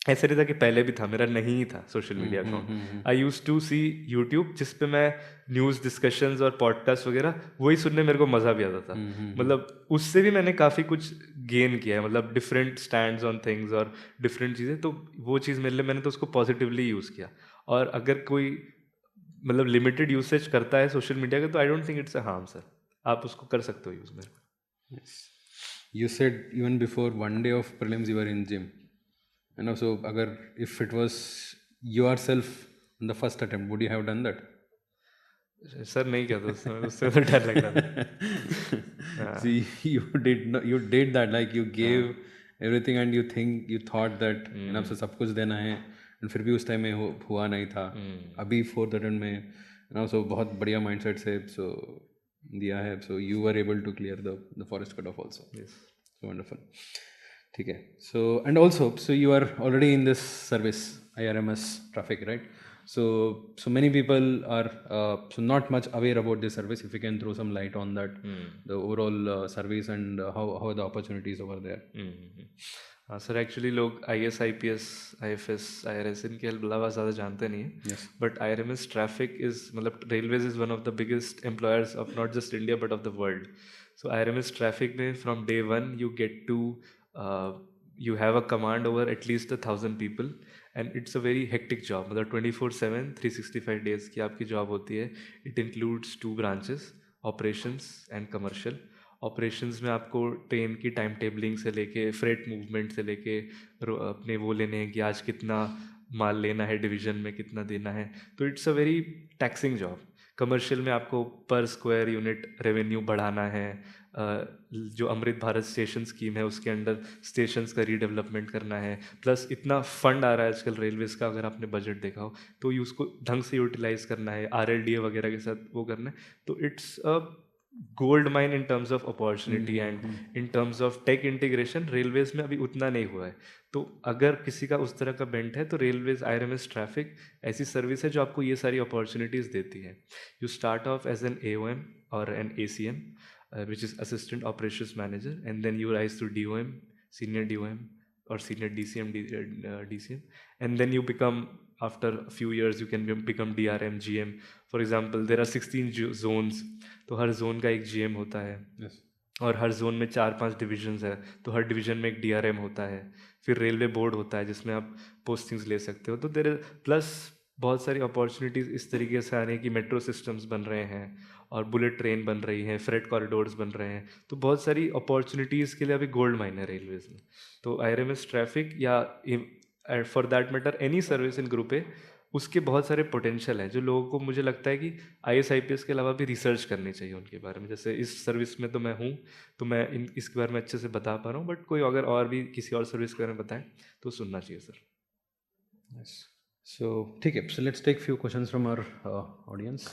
ऐसे नहीं था कि पहले भी था, मेरा नहीं था social media account. I use to see YouTube, जिस पे मैं न्यूज़ डिस्कशंस और पॉडकास्ट वगैरह वही सुनने मेरे को मज़ा भी आता था। मतलब उससे भी मैंने काफ़ी कुछ गेन किया है, मतलब डिफरेंट स्टैंड्स ऑन थिंग्स और डिफरेंट चीज़ें। तो वो चीज़ मेरे लिए, मैंने तो उसको पॉजिटिवली यूज़ किया। और अगर कोई मतलब लिमिटेड यूसेज करता है सोशल मीडिया का, तो I don't think it's a harm sir. आप उसको कर सकते हो यूज़ मेरे को। Yes. You said even before one day of prelims you were in gym. And also, agar if it was yourself in the first attempt, would you have done that? Sir नहीं किया था उससे तो डर लग रहा था। See, you did that, like you gave everything and you thought that enough से सब कुछ देना है, and फिर भी उस टाइम में हुआ नहीं था। अभी फोर्थ अटेम्प्ट में so बहुत बढ़िया माइंडसेट से so दिया है, so you were able to clear the forest cutoff also. Yes. So wonderful. ठीक है. So and also, so you are already in this service, IRMS traffic, right? So many people are so not much aware about this service. If you can throw some light on that, the overall service and how are the opportunities over there. हाँ सर, एक्चुअली लोग IAS, IPS, IFS, IRS इनके अलावा ज़्यादा जानते नहीं है। बट IRMS ट्रैफिक इज़, मतलब railways is one of the biggest employers of not just India but of the world. So IRMS traffic में from day one you get to, you have a command over at least 1,000 people, and it's a very hectic job. मतलब 24/7 365 days की आपकी जॉब होती है। It includes 2 branches, operations and commercial। Operations में आपको ट्रेन की टाइम टेबलिंग से लेके, फ्रेट मूवमेंट से लेके, अपने वो लेने हैं कि आज कितना माल लेना है, डिवीज़न में कितना देना है। तो it's a very taxing job. Commercial में आपको पर स्क्वायर यूनिट रेवेन्यू बढ़ाना है। जो अमृत भारत स्टेशन स्कीम है उसके अंडर स्टेशंस का रीडेवलपमेंट करना है। प्लस इतना फंड आ रहा है आजकल रेलवेज़ का, अगर आपने बजट देखा हो, तो उसको ढंग से यूटिलाइज़ करना है, RLDA वगैरह के साथ वो करना है। तो it's a gold mine in terms of opportunity and in terms of tech integration. Railways में अभी उतना नहीं हुआ है। तो अगर किसी का उस तरह का बेंट है, तो रेलवेज IRMS ट्रैफिक ऐसी सर्विस है जो आपको ये सारी अपॉर्चुनिटीज़ देती है। You start off as an AOM और an ACM, which is assistant operations manager, and then you rise to DOM, senior DOM, or senior DCM, DCM, and then you become, after a few years you can become DRM, GM. For example, there are 16 zones, तो हर जोन का एक GM होता है। yes. और हर जोन में 4-5 डिविजन्स है, तो हर डिवीजन में एक DRM होता है। फिर रेलवे बोर्ड होता है जिसमें आप पोस्टिंग्स ले सकते हो। तो देर प्लस बहुत सारी अपॉर्चुनिटीज़ इस तरीके से आ रही हैं कि मेट्रो सिस्टम्स बन रहे हैं और बुलेट ट्रेन बन रही हैं, फ्रेट कॉरिडोर्स बन रहे हैं। तो बहुत सारी अपॉर्चुनिटीज़ के लिए अभी गोल्ड माइन है रेलवेज़ में। तो IRMS ट्रैफिक या for that matter any service in group A, उसके बहुत सारे पोटेंशियल हैं जो लोगों को, मुझे लगता है कि IAS IPS के अलावा भी रिसर्च करनी चाहिए उनके बारे में। जैसे इस सर्विस में तो मैं हूँ, तो मैं इसके बारे में अच्छे से बता पा रहा हूँ, बट कोई अगर और भी किसी और सर्विस के बारे में बताएं तो सुनना चाहिए सर। So, ठीक है, so let's take few questions from our audience.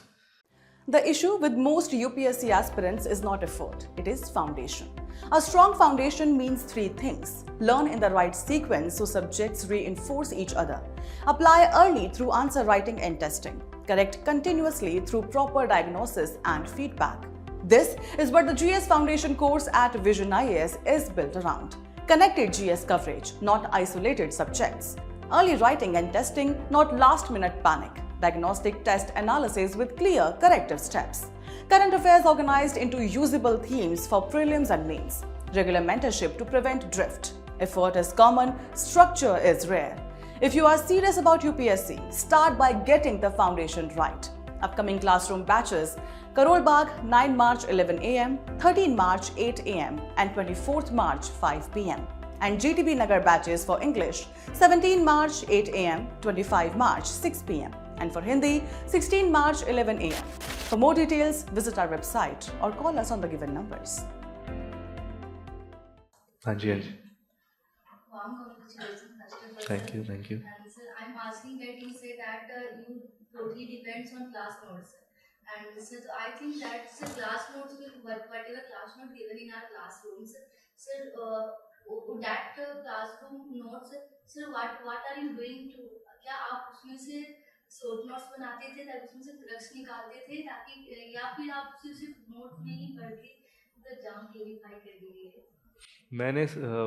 The issue with most UPSC aspirants is not effort, it is foundation. A strong foundation means 3 things. Learn in the right sequence so subjects reinforce each other. Apply early through answer writing and testing. Correct continuously through proper diagnosis and feedback. This is what the GS Foundation course at Vision IAS is built around. Connected GS coverage, not isolated subjects. Early writing and testing, not last-minute panic. Diagnostic test analysis with clear corrective steps. Current affairs organized into usable themes for prelims and mains. Regular mentorship to prevent drift. Effort is common, structure is rare. If you are serious about UPSC, start by getting the foundation right. Upcoming classroom batches: Karol Bagh 9 March 11 AM, 13 March 8 AM and 24th March 5 PM. And GTB Nagar batches for English 17 March 8 AM, 25 March 6 PM. And for Hindi 16 March 11 AM. For more details, visit our website or call us on the given numbers. हाँ जी, हाँ जी। Warm congratulations, first of all. Thank you, thank you. And sir, I'm asking that you say that you totally depends on class notes. And sir, I think that sir, class notes will whatever class note given in our classrooms, sir, that classroom notes, sir, what are you doing to? क्या आप उसमें से शॉर्ट नोट्स बनाते थे ताकि उसमें से प्रश्न निकालते थे ताकि या फिर आप सिर्फ नोट में ही पढ़ के तो एग्जाम क्लेरिफाई कर दिए? मैंने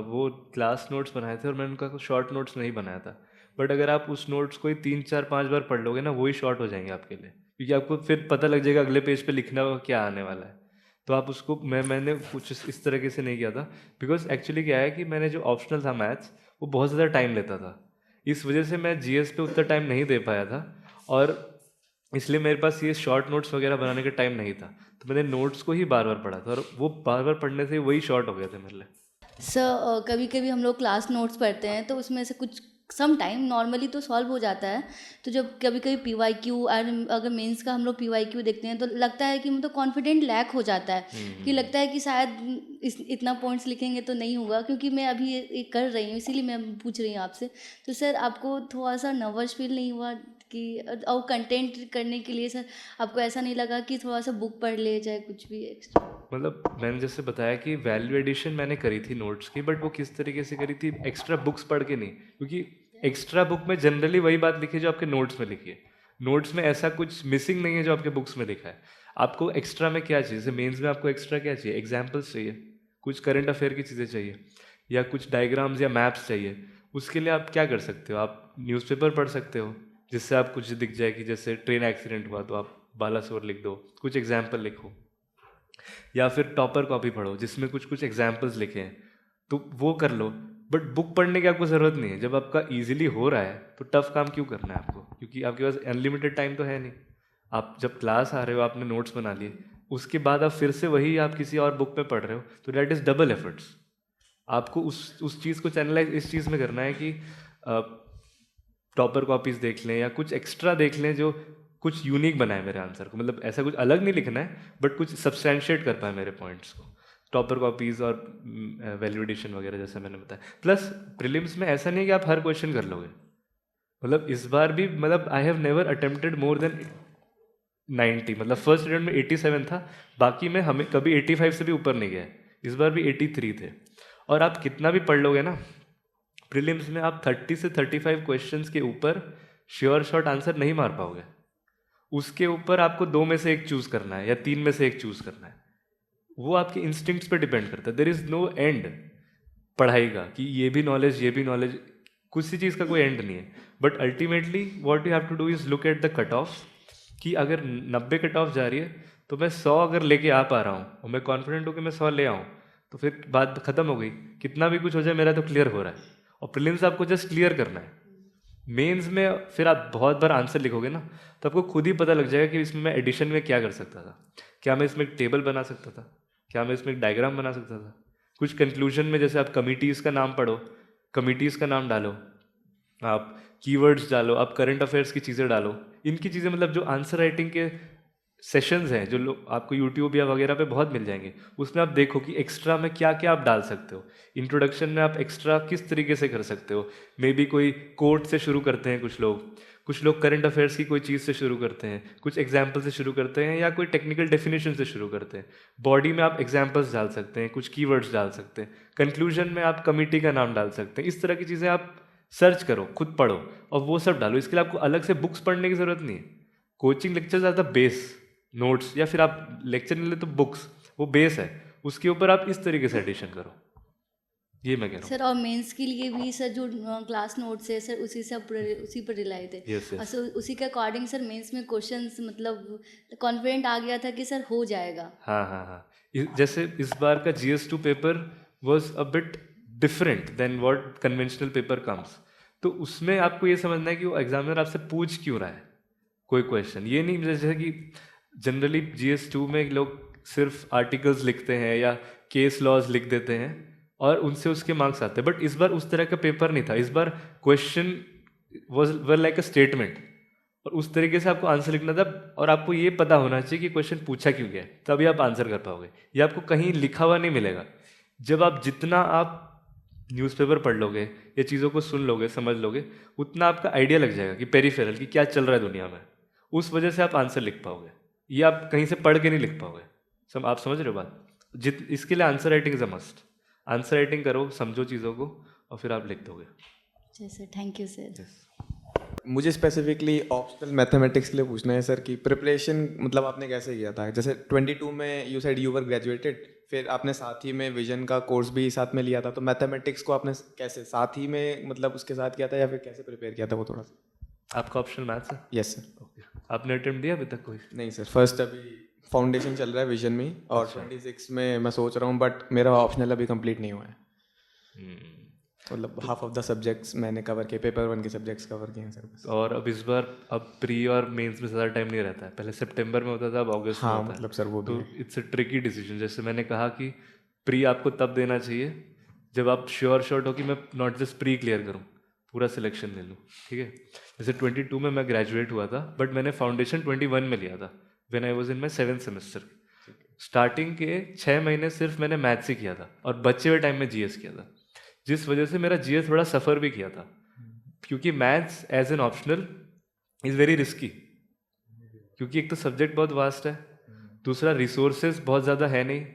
वो क्लास नोट्स बनाए थे और मैंने उनका शॉर्ट नोट्स नहीं बनाया था, बट अगर आप उस नोट्स को ही 3 4 5 बार पढ़ लोगे ना, वही शॉर्ट हो जाएंगे आपके लिए, क्योंकि आपको फिर पता लग जाएगा अगले पेज पे लिखना क्या आने वाला है। तो आप उसको मैंने कुछ इस तरीके से नहीं किया था, बिकॉज एक्चुअली क्या है कि मैंने जो ऑप्शनल था मैथ्स, वो बहुत ज़्यादा टाइम लेता था, इस वजह से मैं जीएस पे उतना टाइम नहीं दे पाया था, और इसलिए मेरे पास ये शॉर्ट नोट्स वगैरह बनाने का टाइम नहीं था। तो मैंने नोट्स को ही बार बार पढ़ा था, और वो बार बार पढ़ने से वही शॉर्ट हो गए थे मेरे लिए। सर कभी कभी हम लोग क्लास नोट्स पढ़ते हैं तो उसमें से कुछ सम टाइम नॉर्मली तो सॉल्व हो जाता है, तो जब कभी कभी पीवाईक्यू और अगर मेंस का हम लोग पीवाईक्यू देखते हैं तो लगता है कि मतलब कॉन्फिडेंट लैक हो जाता है कि लगता है कि शायद इतना पॉइंट्स लिखेंगे तो नहीं होगा, क्योंकि मैं अभी ये कर रही हूँ इसीलिए मैं पूछ रही हूँ आपसे। तो सर आपको थोड़ा सा नर्वस फील नहीं हुआ कि और कंटेंट करने के लिए सर आपको ऐसा नहीं लगा कि थोड़ा सा बुक पढ़ ले चाहे कुछ भी एक्स्ट्रा? मतलब मैंने जैसे बताया कि वैल्यू एडिशन मैंने करी थी नोट्स की, बट वो किस तरीके से करी थी, एक्स्ट्रा बुक्स पढ़ के नहीं, क्योंकि एक्स्ट्रा बुक में जनरली वही बात लिखी है जो आपके नोट्स में लिखी है। नोट्स में ऐसा कुछ मिसिंग नहीं है जो आपके बुक्स में लिखा है। आपको एक्स्ट्रा में क्या चाहिए, जैसे मेंस में आपको एक्स्ट्रा क्या चाहिए, एग्जाम्पल्स चाहिए, कुछ करंट अफेयर की चीज़ें चाहिए, या कुछ डायग्राम्स या मैप्स चाहिए। उसके लिए आप क्या कर सकते हो, आप न्यूज़पेपर पढ़ सकते हो जिससे आप कुछ दिख जाए कि जैसे ट्रेन एक्सीडेंट हुआ तो आप बालासोर लिख दो, कुछ एग्जाम्पल लिखो, या फिर टॉपर कॉपी पढ़ो जिसमें कुछ कुछ एग्जाम्पल्स लिखे हैं, तो वो कर लो। बट बुक पढ़ने की आपको ज़रूरत नहीं है, जब आपका इजीली हो रहा है तो टफ काम क्यों करना है आपको, क्योंकि आपके पास अनलिमिटेड टाइम तो है नहीं। आप जब क्लास आ रहे हो, आपने नोट्स बना लिए, उसके बाद आप फिर से वही आप किसी और बुक में पढ़ रहे हो, तो दैट इज़ डबल एफर्ट्स। आपको उस चीज़ को चैनलाइज इस चीज़ में करना है कि टॉपर कॉपीज़ देख लें या कुछ एक्स्ट्रा देख लें जो कुछ यूनिक बनाए मेरे आंसर को, मतलब ऐसा कुछ अलग नहीं लिखना है बट कुछ सब्सटैंशिएट कर पाए मेरे पॉइंट्स को। टॉपर कॉपीज़ और वैल्यू एडिशन वगैरह जैसे मैंने बताया। प्लस प्रीलिम्स में ऐसा नहीं है कि आप हर क्वेश्चन कर लोगे, मतलब इस बार भी मतलब I have never attempted more than 90, मतलब फर्स्ट अटेम्प्ट में 87 था, बाकी में हमें कभी 85 से भी ऊपर नहीं गया। इस बार भी 83 थे। और आप कितना भी पढ़ लोगे ना, प्रीलिम्स में आप 30 से 35 क्वेश्चंस के ऊपर श्योर शॉर्ट आंसर नहीं मार पाओगे। उसके ऊपर आपको 2 में से 1 चूज़ करना है या 3 में से 1 चूज़ करना है। वो आपके इंस्टिंक्ट्स पे डिपेंड करता है। देयर इज़ नो एंड पढ़ाई का कि ये भी नॉलेज, किसी चीज़ का कोई एंड नहीं है। But ultimately what you have to do is look at the cut off, कि अगर 90 कट ऑफ जा रही है तो मैं 100 अगर लेके आ पा रहा हूँ और मैं कॉन्फिडेंट हूँ कि मैं 100 ले आऊँ, तो फिर बात खत्म हो गई। कितना भी कुछ हो जाए मेरा तो क्लियर हो रहा है। और प्रीलिम्स आपको जस्ट क्लियर करना है। मेंस में फिर आप बहुत बार आंसर लिखोगे ना, तो आपको खुद ही पता लग जाएगा कि इसमें मैं एडिशन में क्या कर सकता था, क्या मैं इसमें एक टेबल बना सकता था, क्या मैं इसमें एक डायग्राम बना सकता था। कुछ कंक्लूजन में जैसे आप कमिटीज़ का नाम पढ़ो, कमिटीज़ का नाम डालो, आप कीवर्ड्स डालो, आप करंट अफेयर्स की चीज़ें डालो। इनकी चीज़ें मतलब जो आंसर राइटिंग के सेशंस हैं जो लोग आपको यूट्यूब या वगैरह पे बहुत मिल जाएंगे, उसमें आप देखो कि एक्स्ट्रा में क्या क्या आप डाल सकते हो। इंट्रोडक्शन में आप एक्स्ट्रा किस तरीके से कर सकते हो। मे बी कोई कोट से शुरू करते हैं कुछ लोग करंट अफेयर्स की कोई चीज़ से शुरू करते हैं, कुछ एग्जाम्पल से शुरू करते हैं, या कोई टेक्निकल डेफिनेशन से शुरू करते हैं। बॉडी में आप एग्जाम्पल्स डाल सकते हैं, कुछ कीवर्ड्स डाल सकते हैं। कंक्लूजन में आप कमिटी का नाम डाल सकते हैं। इस तरह की चीज़ें आप सर्च करो, खुद पढ़ो और वो सब डालो। इसके लिए आपको अलग से बुक्स पढ़ने की ज़रूरत नहीं है। Coaching lectures are the base, notes या फिर आप लेक्चर नहीं ले तो बुक्स, वो बेस है। उसके ऊपर आप इस तरीके से एडिशन करो, ये मैं कह रहा हूँ। सर और मेंस के लिए भी सर जो क्लास नोट्स है सर उसी से उसी पर रिलाई थे। Yes, yes. और सर उसी के अकॉर्डिंग सर मेंस में क्वेश्चंस मतलब कॉन्फिडेंट आ गया था कि सर हो जाएगा। हाँ। जैसे इस बार का GS2 paper was a bit different than what conventional paper comes. तो उसमें आपको ये समझना है कि वो एग्जामिनर आपसे पूछ क्यों रहा है कोई क्वेश्चन। ये नहीं जैसे कि जनरली GS2 में लोग सिर्फ आर्टिकल्स लिखते हैं या केस लॉज लिख देते हैं और उनसे उसके मार्क्स आते हैं। बट इस बार उस तरह का पेपर नहीं था। इस बार question were like a statement और उस तरीके से आपको आंसर लिखना था। और आपको ये पता होना चाहिए कि क्वेश्चन पूछा क्यों गया, तभी आप आंसर कर पाओगे। ये आपको कहीं लिखा हुआ नहीं मिलेगा। जब आप जितना आप न्यूज़पेपर पढ़ लोगे या चीज़ों को सुन लोगे, समझ लोगे, उतना आपका आइडिया लग जाएगा कि पेरिफेरल की क्या चल रहा है दुनिया में। उस वजह से आप आंसर लिख पाओगे। ये आप कहीं से पढ़ के नहीं लिख पाओगे। आप समझ रहे हो बात? इसके लिए answer writing is a must. Answer writing करो, समझो चीज़ों को और फिर आप लिख दोगे। जी sir, thank you sir. Yes. मुझे स्पेसिफिकली ऑप्शनल मैथमेटिक्स के लिए पूछना है सर कि प्रिपरेशन मतलब आपने कैसे किया था? जैसे 22 में you said you were graduated, फिर आपने साथ ही में विजन का कोर्स भी साथ में लिया था, तो मैथमेटिक्स को आपने कैसे साथ ही में मतलब उसके साथ किया था या फिर कैसे प्रिपेयर किया था वो थोड़ा सा? आपका ऑप्शनल मैथ्स है? Yes sir. ओके, आपने अटेम्प्ट दिया अभी तक कोई? नहीं सर, फर्स्ट अभी फाउंडेशन चल रहा है विजन में और 26 में मैं सोच रहा हूँ, बट मेरा ऑप्शनल अभी कंप्लीट नहीं हुआ है। मतलब हाफ ऑफ द सब्जेक्ट्स मैंने कवर किए, पेपर 1 के सब्जेक्ट्स कवर किए हैं सर बस। और अब इस बार अब प्री और मेंस में ज़्यादा टाइम नहीं रहता है, पहले सितंबर में होता था, अब अगस्त में हाँ होता है। मतलब सर वो भी तो है। It's a tricky decision. जैसे मैंने कहा कि प्री आपको तब देना चाहिए जब आप श्योर शॉर्ट हो कि मैं नॉट जस्ट प्री क्लियर करूँ, पूरा सिलेक्शन ले लूँ, ठीक है। जैसे 22 में मैं ग्रेजुएट हुआ था, बट मैंने फाउंडेशन 21 में लिया था, when I was in my 7th semester. Starting के 6 महीने सिर्फ मैंने मैथ्स ही किया था और बचे हुए टाइम में जीएस किया था, जिस वजह से मेरा जीएस थोड़ा सफ़र भी किया था, क्योंकि maths as an optional is very risky, क्योंकि एक तो सब्जेक्ट बहुत वास्ट है, दूसरा रिसोर्सेज बहुत ज़्यादा है नहीं,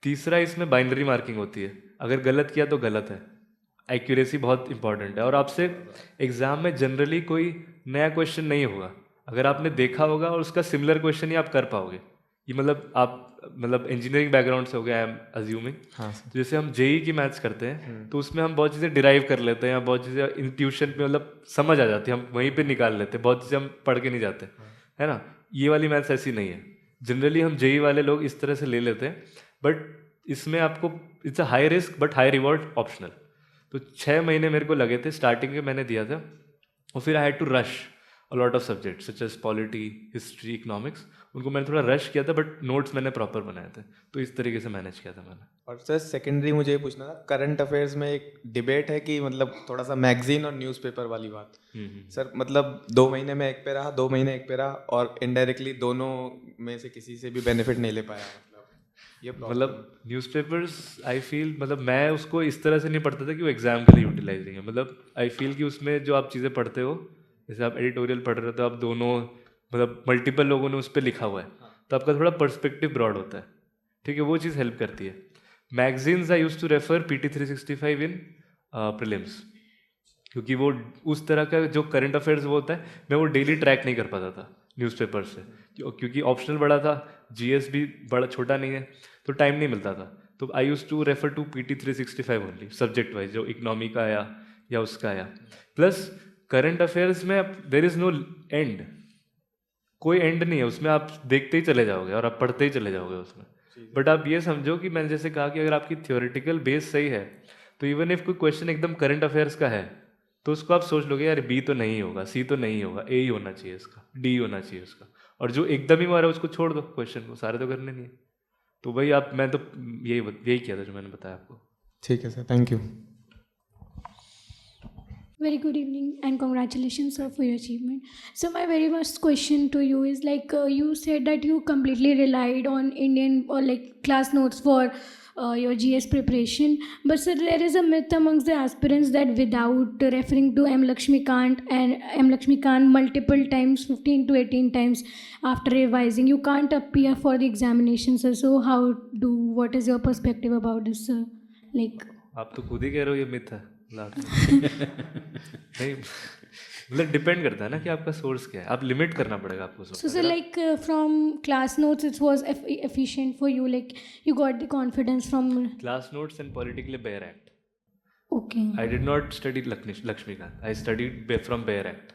तीसरा इसमें बाइनरी मार्किंग होती है, अगर गलत किया तो गलत है। एक्यूरेसी बहुत इंपॉर्टेंट है, और आपसे एग्ज़ाम में जनरली कोई नया क्वेश्चन नहीं होगा, अगर आपने देखा होगा और उसका सिमिलर क्वेश्चन ही आप कर पाओगे। ये मतलब आप मतलब इंजीनियरिंग बैकग्राउंड से हो गया, आई एम अज्यूमिंग। हाँ सर। तो जैसे हम जेई की मैथ्स करते हैं तो उसमें हम बहुत चीज़ें डिराइव कर लेते हैं, या बहुत चीज़ें इंट्यूशन पे मतलब समझ आ जाती है, हम वहीं पे निकाल लेते हैं, बहुत चीज़ें हम पढ़ के नहीं जाते, है ना। ये वाली मैथ्स ऐसी नहीं है, जनरली हम जेई वाले लोग इस तरह से ले लेते हैं, बट इसमें आपको it's a high risk but high reward optional. तो 6 महीने मेरे को लगे थे, स्टार्टिंग में मैंने दिया था, और फिर I had to rush a lot of subjects such as polity, history, economics, उनको मैंने थोड़ा रश किया था, बट नोट्स मैंने प्रॉपर बनाए थे, तो इस तरीके से मैनेज किया था मैंने। और सर सेकेंडरी मुझे ये पूछना था, करंट अफेयर्स में एक डिबेट है कि मतलब थोड़ा सा मैगजीन और न्यूज़पेपर वाली बात। सर मतलब 2 महीने में एक पे रहा, 2 महीने एक पे रहा, और इनडायरेक्टली दोनों में से किसी से भी बेनिफिट नहीं ले पाया। मतलब ये मतलब न्यूज़पेपर्स आई फील, मतलब मैं उसको इस तरह से नहीं पढ़ता था कि वो एग्जाम के लिए यूटिलाइजिंग है, मतलब आई फील कि उसमें जो आप चीज़ें पढ़ते हो, जैसे आप एडिटोरियल पढ़ रहे हो तो आप दोनों मतलब मल्टीपल लोगों ने उस पर लिखा हुआ है, तो आपका थोड़ा पर्सपेक्टिव ब्रॉड होता है, ठीक है, वो चीज़ हेल्प करती है। Magazines I use to refer PT 365 in prelims, क्योंकि वो उस तरह का जो करंट अफेयर्स वो होता है, मैं वो डेली ट्रैक नहीं कर पाता था न्यूज़पेपर से, क्योंकि ऑप्शनल बड़ा था, जीएस भी बड़ा छोटा नहीं है, तो टाइम नहीं मिलता था। तो I use to refer to PT 365 only, subject wise, जो इकोनॉमी का आया या उसका आया। प्लस करंट अफेयर्स में देयर इज़ नो एंड, कोई एंड नहीं है उसमें, आप देखते ही चले जाओगे और आप पढ़ते ही चले जाओगे उसमें। बट आप ये समझो कि मैंने जैसे कहा कि अगर आपकी थियोरेटिकल बेस सही है, तो इवन इफ कोई क्वेश्चन एकदम करंट अफेयर्स का है, तो उसको आप सोच लोगे यार बी तो नहीं होगा, सी तो नहीं होगा, ए ही होना चाहिए इसका, डी होना चाहिए उसका, और जो एकदम ही मारा उसको छोड़ दो, क्वेश्चन को सारे तो करने नहीं है। तो भाई आप, मैं तो यही किया था जो मैंने बताया आपको। ठीक है sir, thank you. Very good evening and congratulations sir for your achievement. So my very first question to you is like you said that you completely relied on Indian or like class notes for your GS preparation, but sir there is a myth amongst the aspirants that without referring to M. Lakshmikant multiple times, 15 to 18 times after revising, you can't appear for the examination sir. So what is your perspective about this sir? Like आप तो खुद ही कह रहे हो ये मिथ है नहीं, मतलब डिपेंड करता है ना कि आपका सोर्स क्या है, आप लिमिट करना पड़ेगा आपको source. So, sir, like from class notes, it was efficient for you. Like you got the confidence from. Class notes and politically bare act. Okay. I did not study Laxmikanth, I studied from bare act.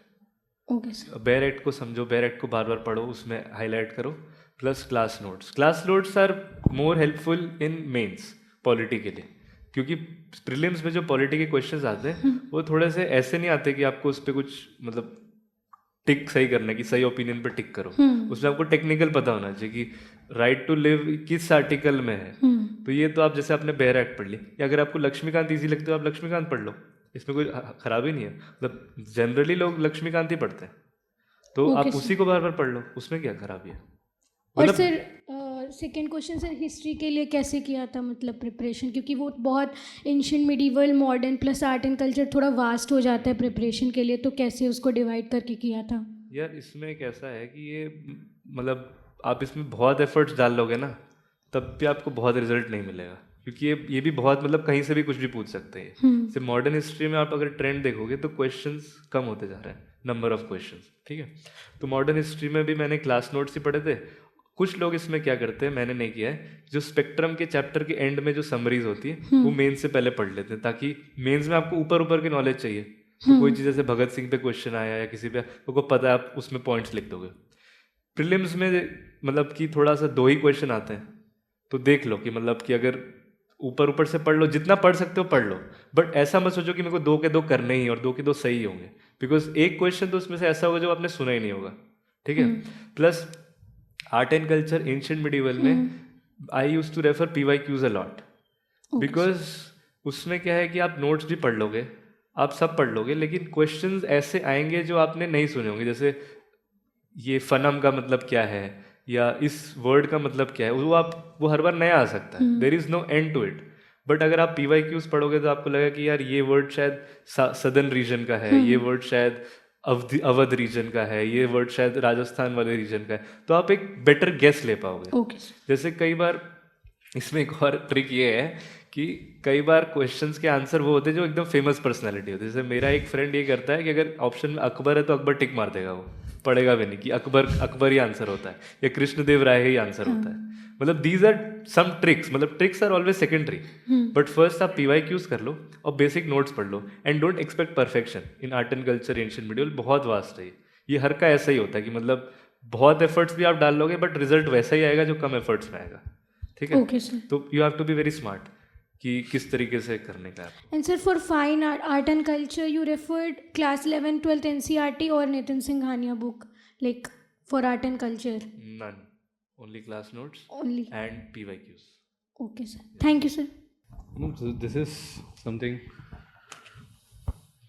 Okay, sir. Bare act को समझो, बेयर एक्ट को बार बार पढ़ो, उसमें हाईलाइट करो, plus class notes. Class notes are more helpful in mains polity के लिए, क्योंकि प्रीलिम्स में जो पॉलिटी के क्वेश्चंस आते हैं वो थोड़े से ऐसे नहीं आते कि आपको उस पर कुछ मतलब टिक सही करना है कि सही ओपिनियन पे टिक करो, उसमें आपको टेक्निकल पता होना चाहिए कि राइट टू लिव किस आर्टिकल में है। तो ये तो आप जैसे आपने बेयर एक्ट पढ़ ली, या अगर आपको लक्ष्मीकांत ईजी लगता है आप लक्ष्मीकांत पढ़ लो, इसमें कोई खराबी नहीं है, मतलब जनरली लोग लक्ष्मीकांत ही पढ़ते हैं, तो आप उसी को बार बार पढ़ लो, उसमें क्या खराबी है। और sir second question sir, history के लिए कैसे किया था मतलब प्रिपरेशन, क्योंकि वो बहुत ancient, medieval, modern plus art and culture थोड़ा वास्ट हो जाता है प्रिपरेशन के लिए, तो कैसे उसको डिवाइड करके किया था? यार इसमें एक ऐसा है कि ये मतलब आप इसमें बहुत एफर्ट्स डाल लोगे ना, तब भी आपको बहुत रिजल्ट नहीं मिलेगा, क्योंकि ये भी बहुत मतलब कहीं से भी कुछ भी पूछ सकते हैं। जैसे मॉडर्न हिस्ट्री में आप अगर ट्रेंड देखोगे तो क्वेश्चंस कम होते जा रहे हैं, नंबर ऑफ क्वेश्चंस, ठीक है। तो मॉडर्न हिस्ट्री में भी मैंने क्लास नोट्स ही पढ़े थे। कुछ लोग इसमें क्या करते हैं, मैंने नहीं किया है, जो स्पेक्ट्रम के चैप्टर के एंड में जो समरीज होती है वो मेंस से पहले पढ़ लेते हैं, ताकि मेंस में आपको ऊपर ऊपर की नॉलेज चाहिए। तो कोई चीज़ जैसे भगत सिंह पे क्वेश्चन आया या किसी पे, आपको पता है आप उसमें पॉइंट्स लिख दोगे। प्रीलिम्स में मतलब कि थोड़ा सा 2 ही क्वेश्चन आते हैं, तो देख लो कि मतलब कि अगर ऊपर ऊपर से पढ़ लो, जितना पढ़ सकते हो पढ़ लो, बट ऐसा मत सोचो कि मेरे को 2 के 2 करने ही और 2 के 2 सही होंगे, बिकॉज एक क्वेश्चन तो उसमें से ऐसा होगा जो आपने सुना ही नहीं होगा, ठीक है। Plus art and culture ancient medieval में I use to refer PYQs a lot, because उसमें क्या है कि आप नोट्स भी पढ़ लोगे, आप सब पढ़ लोगे, लेकिन क्वेश्चंस ऐसे आएंगे जो आपने नहीं सुने होंगे। जैसे ये फनम का मतलब क्या है, या इस वर्ड का मतलब क्या है, वो हर बार नया आ सकता है, there is no end to it. But अगर आप PYQs पढ़ोगे तो आपको लगेगा कि यार ये वर्ड शायद सदर्न रीजन का है, ये वर्ड शायद अवध रीजन का है, ये वर्ड शायद राजस्थान वाले रीजन का है, तो आप एक बेटर गेस ले पाओगे। ओके जैसे कई बार इसमें एक और ट्रिक ये है कि कई बार क्वेश्चंस के आंसर वो होते हैं जो एकदम फेमस पर्सनालिटी होती है। जैसे मेरा एक फ्रेंड ये करता है कि अगर ऑप्शन में अकबर है तो अकबर टिक मार देगा, वो पढ़ेगा भी नहीं कि अकबर ही आंसर होता है या कृष्णदेव राय ही आंसर होता है। मतलब दीज आर सम ट्रिक्स, मतलब tricks are always secondary, but first आप PYQs कर लो और बेसिक नोट्स पढ़ लो, and don't expect perfection in art and culture ancient medieval. बहुत वास्ट है ये हर का ऐसा ही होता है कि मतलब बहुत एफर्ट्स भी आप डाल लोगे बट रिजल्ट वैसा ही आएगा जो कम एफर्ट्स में आएगा, ठीक है। Okay, sir. तो you have to be very smart कि किस तरीके से करने का है। And sir, for fine art and culture, you referred class 11, 12th NCERT or Nitin Singhania book, like for art and culture. None, only class notes Only. and PYQs. Okay, sir. Thank you, sir. No, so this is something.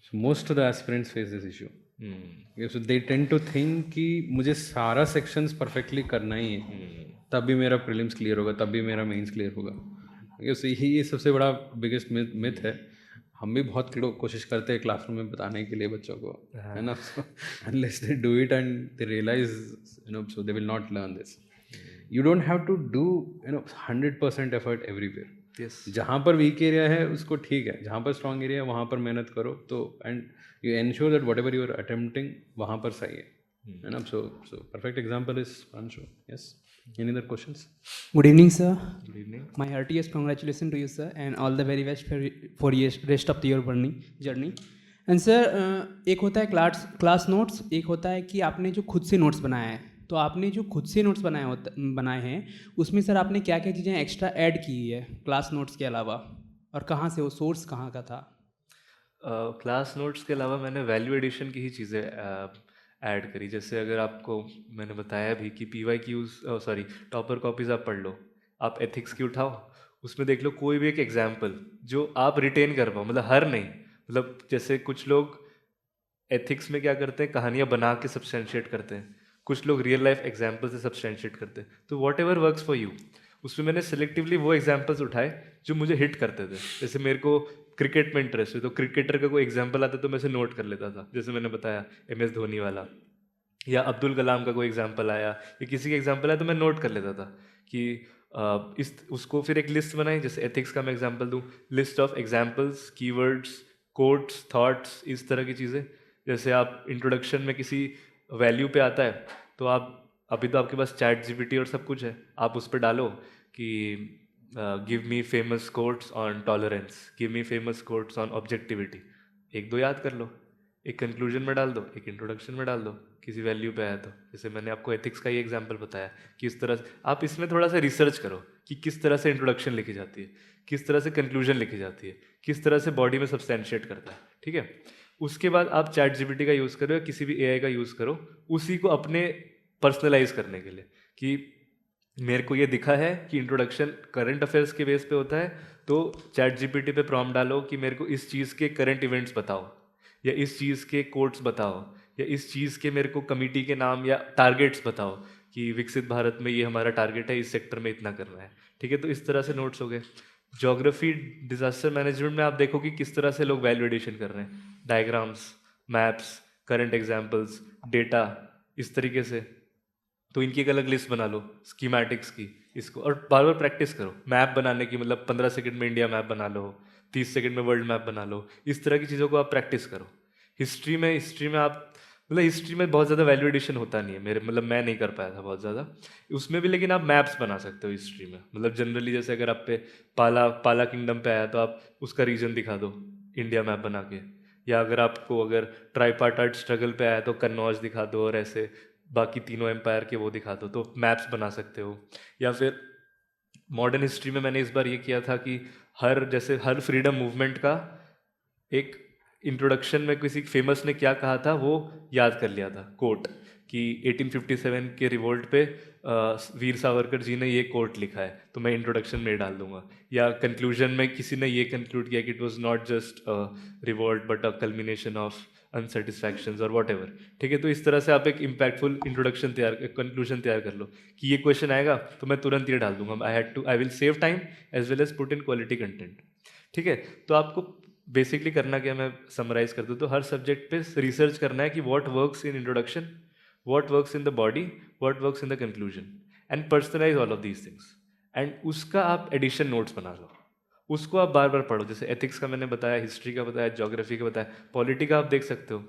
So most of the aspirants face this issue. Yeah, so they tend to think कि मुझे सारा sections perfectly करना ही है, तब भी मेरा prelims clear होगा, तब भी मेरा mains clear होगा। So ये सबसे बड़ा biggest myth है। हम भी बहुत कोशिश करते हैं क्लासरूम में बताने के लिए बच्चों को, है ना। Unless they do it and they realize, so they will not learn this. You don't have to do 100% effort everywhere. Yes. जहाँ पर वीक एरिया है उसको ठीक है, जहाँ पर स्ट्रॉन्ग एरिया है वहाँ पर मेहनत करो, तो and you ensure that whatever you are attempting वहाँ पर सही है ना। So perfect example is Pranshu. Yes. Any other questions? Good evening, sir. Good evening. My heartiest congratulations to you, sir, and all the very best for rest of your journey. And sir, एक होता है क्लास नोट्स, एक होता है कि आपने जो खुद से नोट्स बनाया है। तो आपने जो खुद से नोट्स बनाए हैं उसमें सर आपने क्या क्या चीज़ें एक्स्ट्रा ऐड की है क्लास नोट्स के अलावा, और कहाँ से वो सोर्स कहाँ का था? क्लास नोट्स के अलावा मैंने वैल्यू एडिशन की ही चीज़ें ऐड करी। जैसे अगर आपको मैंने बताया भी कि PYQs टॉपर कॉपीज़ आप पढ़ लो, आप एथिक्स की उठाओ, उसमें देख लो कोई भी एक एग्जाम्पल जो आप रिटेन कर पाओ, मतलब हर नहीं, मतलब जैसे कुछ लोग एथिक्स में क्या करते हैं, कहानियाँ बना के सब्सटेंशिएट करते हैं, कुछ लोग रियल लाइफ एग्जाम्पल से सब्सटेंशिएट करते हैं। तो what ever works for you, उसमें मैंने सेलेक्टिवली वो एग्जाम्पल्स उठाए जो मुझे हिट करते थे। जैसे मेरे को क्रिकेट में इंटरेस्ट है तो क्रिकेटर का कोई एग्जाम्पल आता तो मैं उसे नोट कर लेता था, जैसे मैंने बताया MS धोनी वाला, या अब्दुल कलाम का कोई एग्जाम्पल आया या किसी का एग्जाम्पल आया तो मैं नोट कर लेता था कि उसको फिर एक लिस्ट बनाई। जैसे एथिक्स का मैं एग्जाम्पल दूँ, list of examples, keywords, quotes, thoughts, इस तरह की चीज़ें। जैसे आप इंट्रोडक्शन में किसी वैल्यू पे आता है तो आप अभी तो आपके पास ChatGPT और सब कुछ है, आप उस पर डालो कि give me famous quotes on tolerance, give me famous quotes on objectivity, 1-2 याद कर लो, एक कंक्लूजन में डाल दो, एक इंट्रोडक्शन में डाल दो, किसी वैल्यू पे आया तो। जैसे मैंने आपको एथिक्स का ही एग्जांपल बताया कि इस तरह से आप इसमें थोड़ा सा रिसर्च करो कि किस तरह से इंट्रोडक्शन लिखी जाती है, किस तरह से कंक्लूजन लिखी जाती है, किस तरह से बॉडी में सब्सटेंशिएट करता है, ठीक है। उसके बाद आप ChatGPT का यूज़ करो या किसी भी AI का यूज़ करो, उसी को अपने पर्सनलाइज करने के लिए कि मेरे को ये दिखा है कि इंट्रोडक्शन करंट अफेयर्स के बेस पे होता है, तो ChatGPT पे प्रॉम्प्ट डालो कि मेरे को इस चीज़ के करंट इवेंट्स बताओ, या इस चीज़ के कोट्स बताओ, या इस चीज़ के मेरे को कमिटी के नाम या टारगेट्स बताओ कि विकसित भारत में ये हमारा टारगेट है, इस सेक्टर में इतना करना है, ठीक है। तो इस तरह से नोट्स हो गए। ज्योग्राफी, डिजास्टर मैनेजमेंट में आप देखो कि किस तरह से लोग वैल्यू एडिशन कर रहे हैं, diagrams, maps, current examples, data, इस तरीके से। तो इनकी एक अलग लिस्ट बना लो स्कीमेटिक्स की, इसको, और बार बार प्रैक्टिस करो मैप बनाने की, मतलब 15 सेकंड में इंडिया मैप बना लो, 30 सेकंड में वर्ल्ड मैप बना लो, इस तरह की चीज़ों को आप प्रैक्टिस करो। हिस्ट्री में आप, मतलब हिस्ट्री में बहुत ज़्यादा वैल्यू एडिशन होता नहीं है मेरे, मतलब मैं नहीं कर पाया था बहुत ज़्यादा उसमें भी, लेकिन आप मैप्स बना सकते हो हिस्ट्री में। मतलब जनरली जैसे अगर आप पे पाला किंगडम पे आया तो आप उसका रीजन दिखा दो इंडिया मैप बना के, या अगर ट्राइपार्टाइट स्ट्रगल पे आया तो कन्नौज दिखा दो, और ऐसे बाकी तीनों एम्पायर के वो दिखा दो, तो मैप्स बना सकते हो। या फिर मॉडर्न हिस्ट्री में मैंने इस बार ये किया था कि हर फ्रीडम मूवमेंट का एक इंट्रोडक्शन में किसी फेमस ने क्या कहा था वो याद कर लिया था कोट, कि 1857 के रिवोल्ट पे वीर सावरकर जी ने ये कोट लिखा है, तो मैं इंट्रोडक्शन में डाल दूंगा। या कंक्लूजन में किसी ने ये कंक्लूड किया कि it was not just revolt but a culmination of unsatisfactions और वॉट एवर, ठीक है। तो इस तरह से आप एक इम्पैक्टफुल इंट्रोडक्शन कंक्लूजन तैयार कर लो कि ये क्वेश्चन आएगा तो मैं तुरंत ये डाल दूंगा, I will save time as well as put in quality content, ठीक है। तो आपको बेसिकली करना क्या, मैं समराइज कर दूँ तो हर सब्जेक्ट पे रिसर्च करना है कि what works in introduction, what works in the body, what works in the conclusion, and personalise all of these things, and उसका आप एडिशन नोट्स बना लो, उसको आप बार बार पढ़ो। जैसे एथिक्स का मैंने बताया, हिस्ट्री का बताया, ज्योग्राफी का बताया, पॉलिटी का आप देख सकते हो।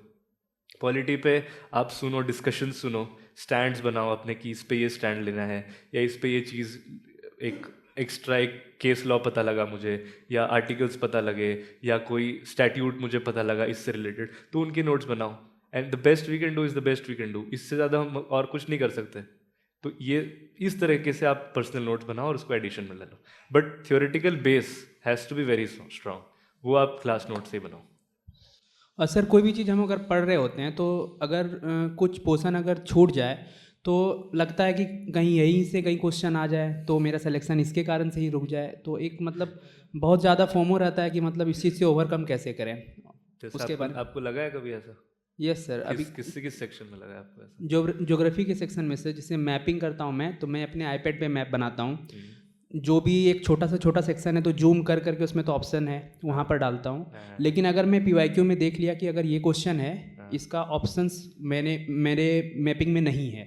पॉलिटी पे आप सुनो, डिस्कशन सुनो, स्टैंड्स बनाओ अपने कि इस पे ये स्टैंड लेना है, या इस पे ये चीज़, एक एक्स्ट्रा एक केस लॉ पता लगा मुझे, या आर्टिकल्स पता लगे, या कोई स्टैट्यूट मुझे पता लगा इससे रिलेटेड, तो उनके नोट्स बनाओ। And the best we can do is the best we can do, इससे ज़्यादा हम और कुछ नहीं कर सकते। तो ये इस तरीके से आप पर्सनल नोट्स बनाओ और उसको एडिशन में ले लो, but theoretical base has to be very strong, वो आप क्लास नोट से ही बनाओ। और सर कोई भी चीज़ हम अगर पढ़ रहे होते हैं तो अगर कुछ पोर्शन अगर छूट जाए तो लगता है कि कहीं यहीं से कहीं क्वेश्चन आ जाए तो मेरा सिलेक्शन इसके कारण से ही रुक जाए, तो एक मतलब बहुत ज़्यादा फोमो रहता है कि मतलब इस चीज़ से ओवरकम कैसे करें। उसके बारे में आपको लगा है कभी ऐसा? यस सर, अभी किस सेक्शन में लगा है आपको ऐसा? ज्योग्राफी के सेक्शन में से जिससे मैपिंग करता हूँ मैं, तो मैं अपने आईपैड पे मैप बनाता हूँ, जो भी एक छोटा सेक्शन है तो जूम कर करके उसमें तो ऑप्शन है वहाँ पर डालता हूँ। लेकिन अगर मैं पीवाईक्यू में देख लिया कि अगर ये क्वेश्चन है, इसका ऑप्शंस मेरे मैपिंग में नहीं है,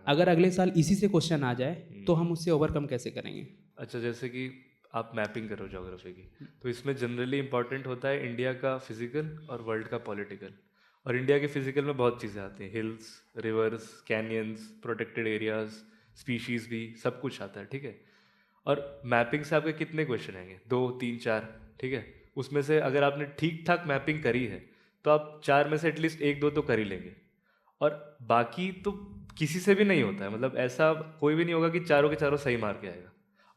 अगर अगले साल इसी से क्वेश्चन आ जाए तो हम उससे ओवरकम कैसे करेंगे? अच्छा, जैसे कि आप मैपिंग करो ज्योग्राफी की, तो इसमें जनरली इंपॉर्टेंट होता है इंडिया का फिजिकल और वर्ल्ड का पॉलिटिकल। और इंडिया के फिजिकल में बहुत चीज़ें आती हैं, hills, reverse, canyons, protected areas, species भी, सब कुछ आता है, ठीक है। और मैपिंग से आपके कितने क्वेश्चन आएंगे? 2, 3, 4, ठीक है। उसमें से अगर आपने ठीक ठाक मैपिंग करी है तो आप 4 में से एटलीस्ट 1-2 तो कर ही लेंगे, और बाकी तो किसी से भी नहीं होता है। मतलब ऐसा कोई भी नहीं होगा कि चारों के चारों सही मार के आएगा।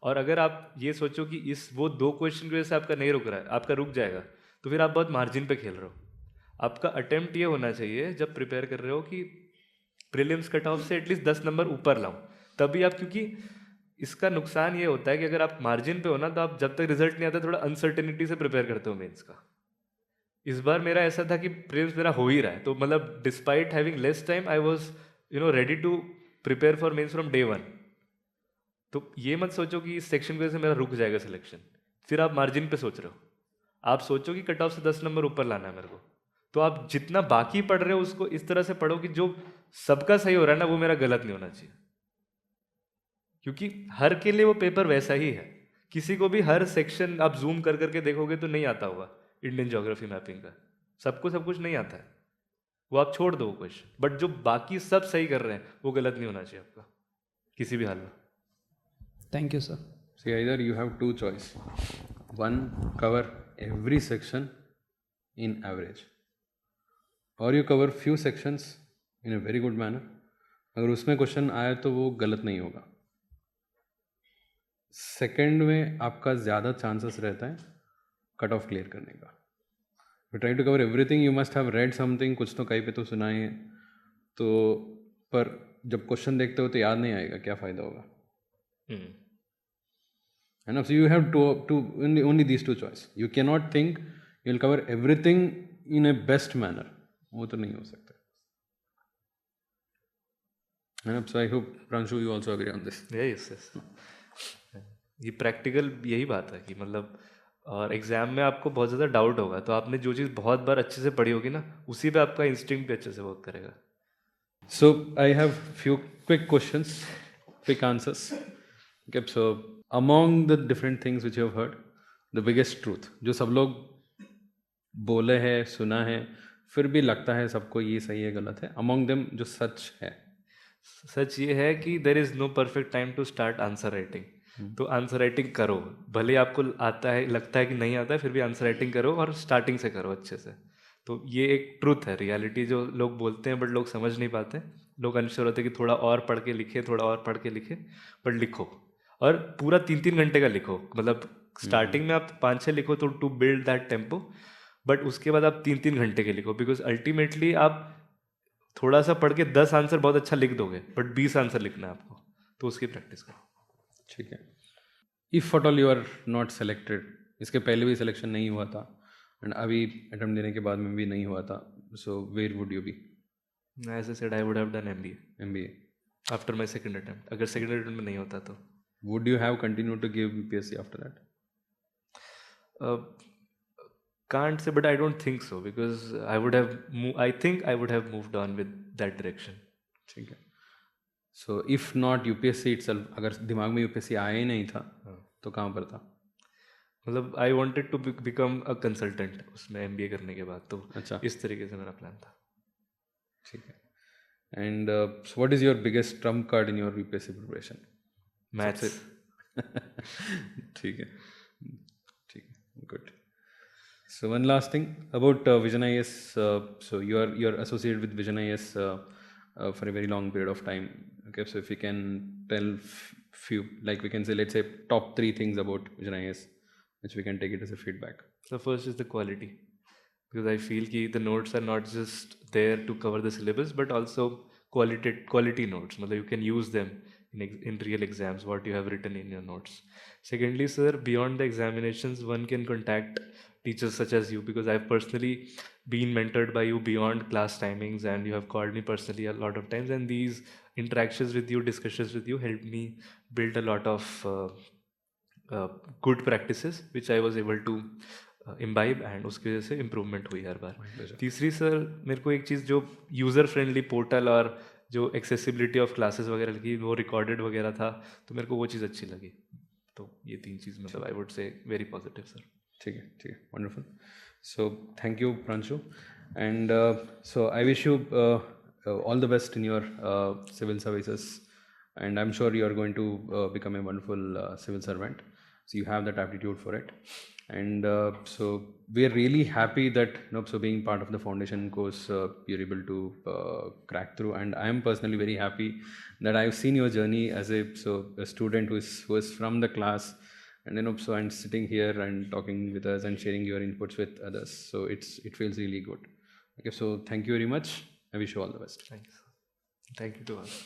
और अगर आप ये सोचो कि वो 2 क्वेश्चन की वजह से आपका नहीं रुक रहा है, आपका रुक जाएगा, तो फिर आप बहुत मार्जिन पे खेल रहे हो। आपका अटेम्प्ट ये होना चाहिए जब प्रिपेयर कर रहे हो कि प्रीलिम्स कट ऑफ से एटलीस्ट 10 नंबर ऊपर लाऊं, तभी आप, क्योंकि इसका नुकसान ये होता है कि अगर आप मार्जिन पे हो ना, तो आप जब तक रिजल्ट नहीं आता थोड़ा अनसर्टेनिटी से प्रिपेयर करते हो मेंस का। इस बार मेरा ऐसा था कि प्रीलिम्स मेरा हो ही रहा है, तो मतलब despite having less time I was ready to prepare for mains from day 1। तो ये मत सोचो कि इस सेक्शन की वजह से मेरा रुक जाएगा सिलेक्शन, फिर आप मार्जिन पे सोच रहे हो। आप सोचो कि कट ऑफ से 10 नंबर ऊपर लाना है मेरे को, तो आप जितना बाकी पढ़ रहे हो उसको इस तरह से पढ़ो कि जो सबका सही हो रहा है ना वो मेरा गलत नहीं होना चाहिए, क्योंकि हर के लिए वो पेपर वैसा ही है। किसी को भी हर सेक्शन आप जूम कर करके देखोगे तो नहीं आता होगा इंडियन ज्योग्राफी मैपिंग का, सबको सब कुछ नहीं आता है, वो आप छोड़ दो क्वेश्चन, बट जो बाकी सब सही कर रहे हैं वो गलत नहीं होना चाहिए आपका किसी भी हाल में। Thank you sir. See, either you have two choice. One, cover every section in average, or you cover few sections in a very good manner. अगर उसमें क्वेश्चन आया तो वो गलत नहीं होगा। सेकंड में आपका ज़्यादा चांसेस रहता है कट ऑफ क्लियर करने का। You try to cover everything, you must have read something, कुछ तो कहीं पे तो सुना ही है, तो पर जब क्वेश्चन देखते हो तो याद नहीं आएगा, क्या फ़ायदा होगा। And so you have only these two choice. You cannot think you will cover everything in a best manner. वो तो नहीं हो सकता। And so I hope Pranshu you also agree on this. Yes. ये प्रैक्टिकल यही बात है कि मतलब, और एग्जाम में आपको बहुत ज़्यादा डाउट होगा तो आपने जो चीज़ बहुत बार अच्छे से पढ़ी होगी ना, उसी पे आपका इंस्टिंक्ट भी अच्छे से वर्क करेगा। So I have few quick questions, quick answers. Okay, so among the different things which you have heard, the biggest truth जो सब लोग बोले है, सुना है, फिर भी लगता है सबको ये सही है गलत है, among them जो सच है. सच ये है कि there is no perfect time to start answer writing. तो आंसर राइटिंग करो, भले आपको आता है, लगता है कि नहीं आता है, फिर भी आंसर राइटिंग करो और स्टार्टिंग से करो अच्छे से. तो ये एक ट्रूथ है, रियलिटी जो लोग बोलते हैं बट लोग समझ नहीं पाते. लोग अनश्योर होते हैं कि थोड़ा और पढ़ के लिखे, थोड़ा और पढ़ के लिखे, बट लिखो. और पूरा 3-3 घंटे का लिखो. मतलब स्टार्टिंग में आप 5-6 लिखो तो to build that tempo, but उसके बाद आप 3-3 घंटे के लिखो. बिकॉज अल्टीमेटली आप थोड़ा सा पढ़ के 10 आंसर बहुत अच्छा लिख दोगे, बट 20 आंसर लिखना है आपको, तो उसकी प्रैक्टिस करो. ठीक है. If at all you are not selected, इसके पहले भी सिलेक्शन नहीं हुआ था एंड अभी अटेम्प्ट देने के बाद में भी नहीं हुआ था, so where would you be? As I said, I would have done MBA MBA. After my second attempt. अगर सेकंड अटेम्प्ट में नहीं होता तो Would you have continued to give UPSC after that? can't say, but I don't think so, because I would have I think I would have moved on with that direction. ठीक है. So if not UPSC itself, अगर दिमाग में UPSC आया ही नहीं था तो कहाँ पर था? मतलब I wanted to become a consultant उसमें MBA करने के बाद. तो अच्छा. इस तरीके से मेरा प्लान था. ठीक है. And so what is your biggest trump card in your UPSC preparation? Maths. ठीक है. ठीक है. Good. So one last thing about Vision IAS. So you're associated with Vision IAS for a very long period of time. Okay, so if you can tell few, like we can say, let's say top 3 things about Vision IAS, which we can take it as a feedback. So first is the quality, because I feel कि the notes are not just there to cover the syllabus, but also quality notes. मतलब you can use them in real exams, what you have written in your notes. Secondly, sir, beyond the examinations, one can contact teachers such as you, because I've personally been mentored by you beyond class timings, and you have called me personally a lot of times, and these interactions with you, discussions with you helped me build a lot of good practices which I was able to imbibe, and उसकी वजह से इम्प्रूवमेंट हुई हर बार. तीसरी सर, मेरे को एक चीज़ जो यूज़र फ्रेंडली पोर्टल और जो एक्सेसिबिलिटी ऑफ क्लासेस वगैरह लगी, वो रिकॉर्डेड वगैरह था, तो मेरे को वो चीज़ अच्छी लगी. तो ये 3 चीज़ मतलब आई वुड से वेरी पॉजिटिव सर. ठीक है. ठीक है. Wonderful. So thank you, Pranshu, and so I wish you all the best in your civil services, and I'm sure you are going to become a wonderful civil servant. So you have that aptitude for it, and so we are really happy that so being part of the foundation course, you're able to crack through, and I am personally very happy that I've seen your journey as a student who is from the class, and and sitting here and talking with us and sharing your inputs with others. So it feels really good. Okay, so thank you very much. I wish you all the best. Thanks. Thank you to all.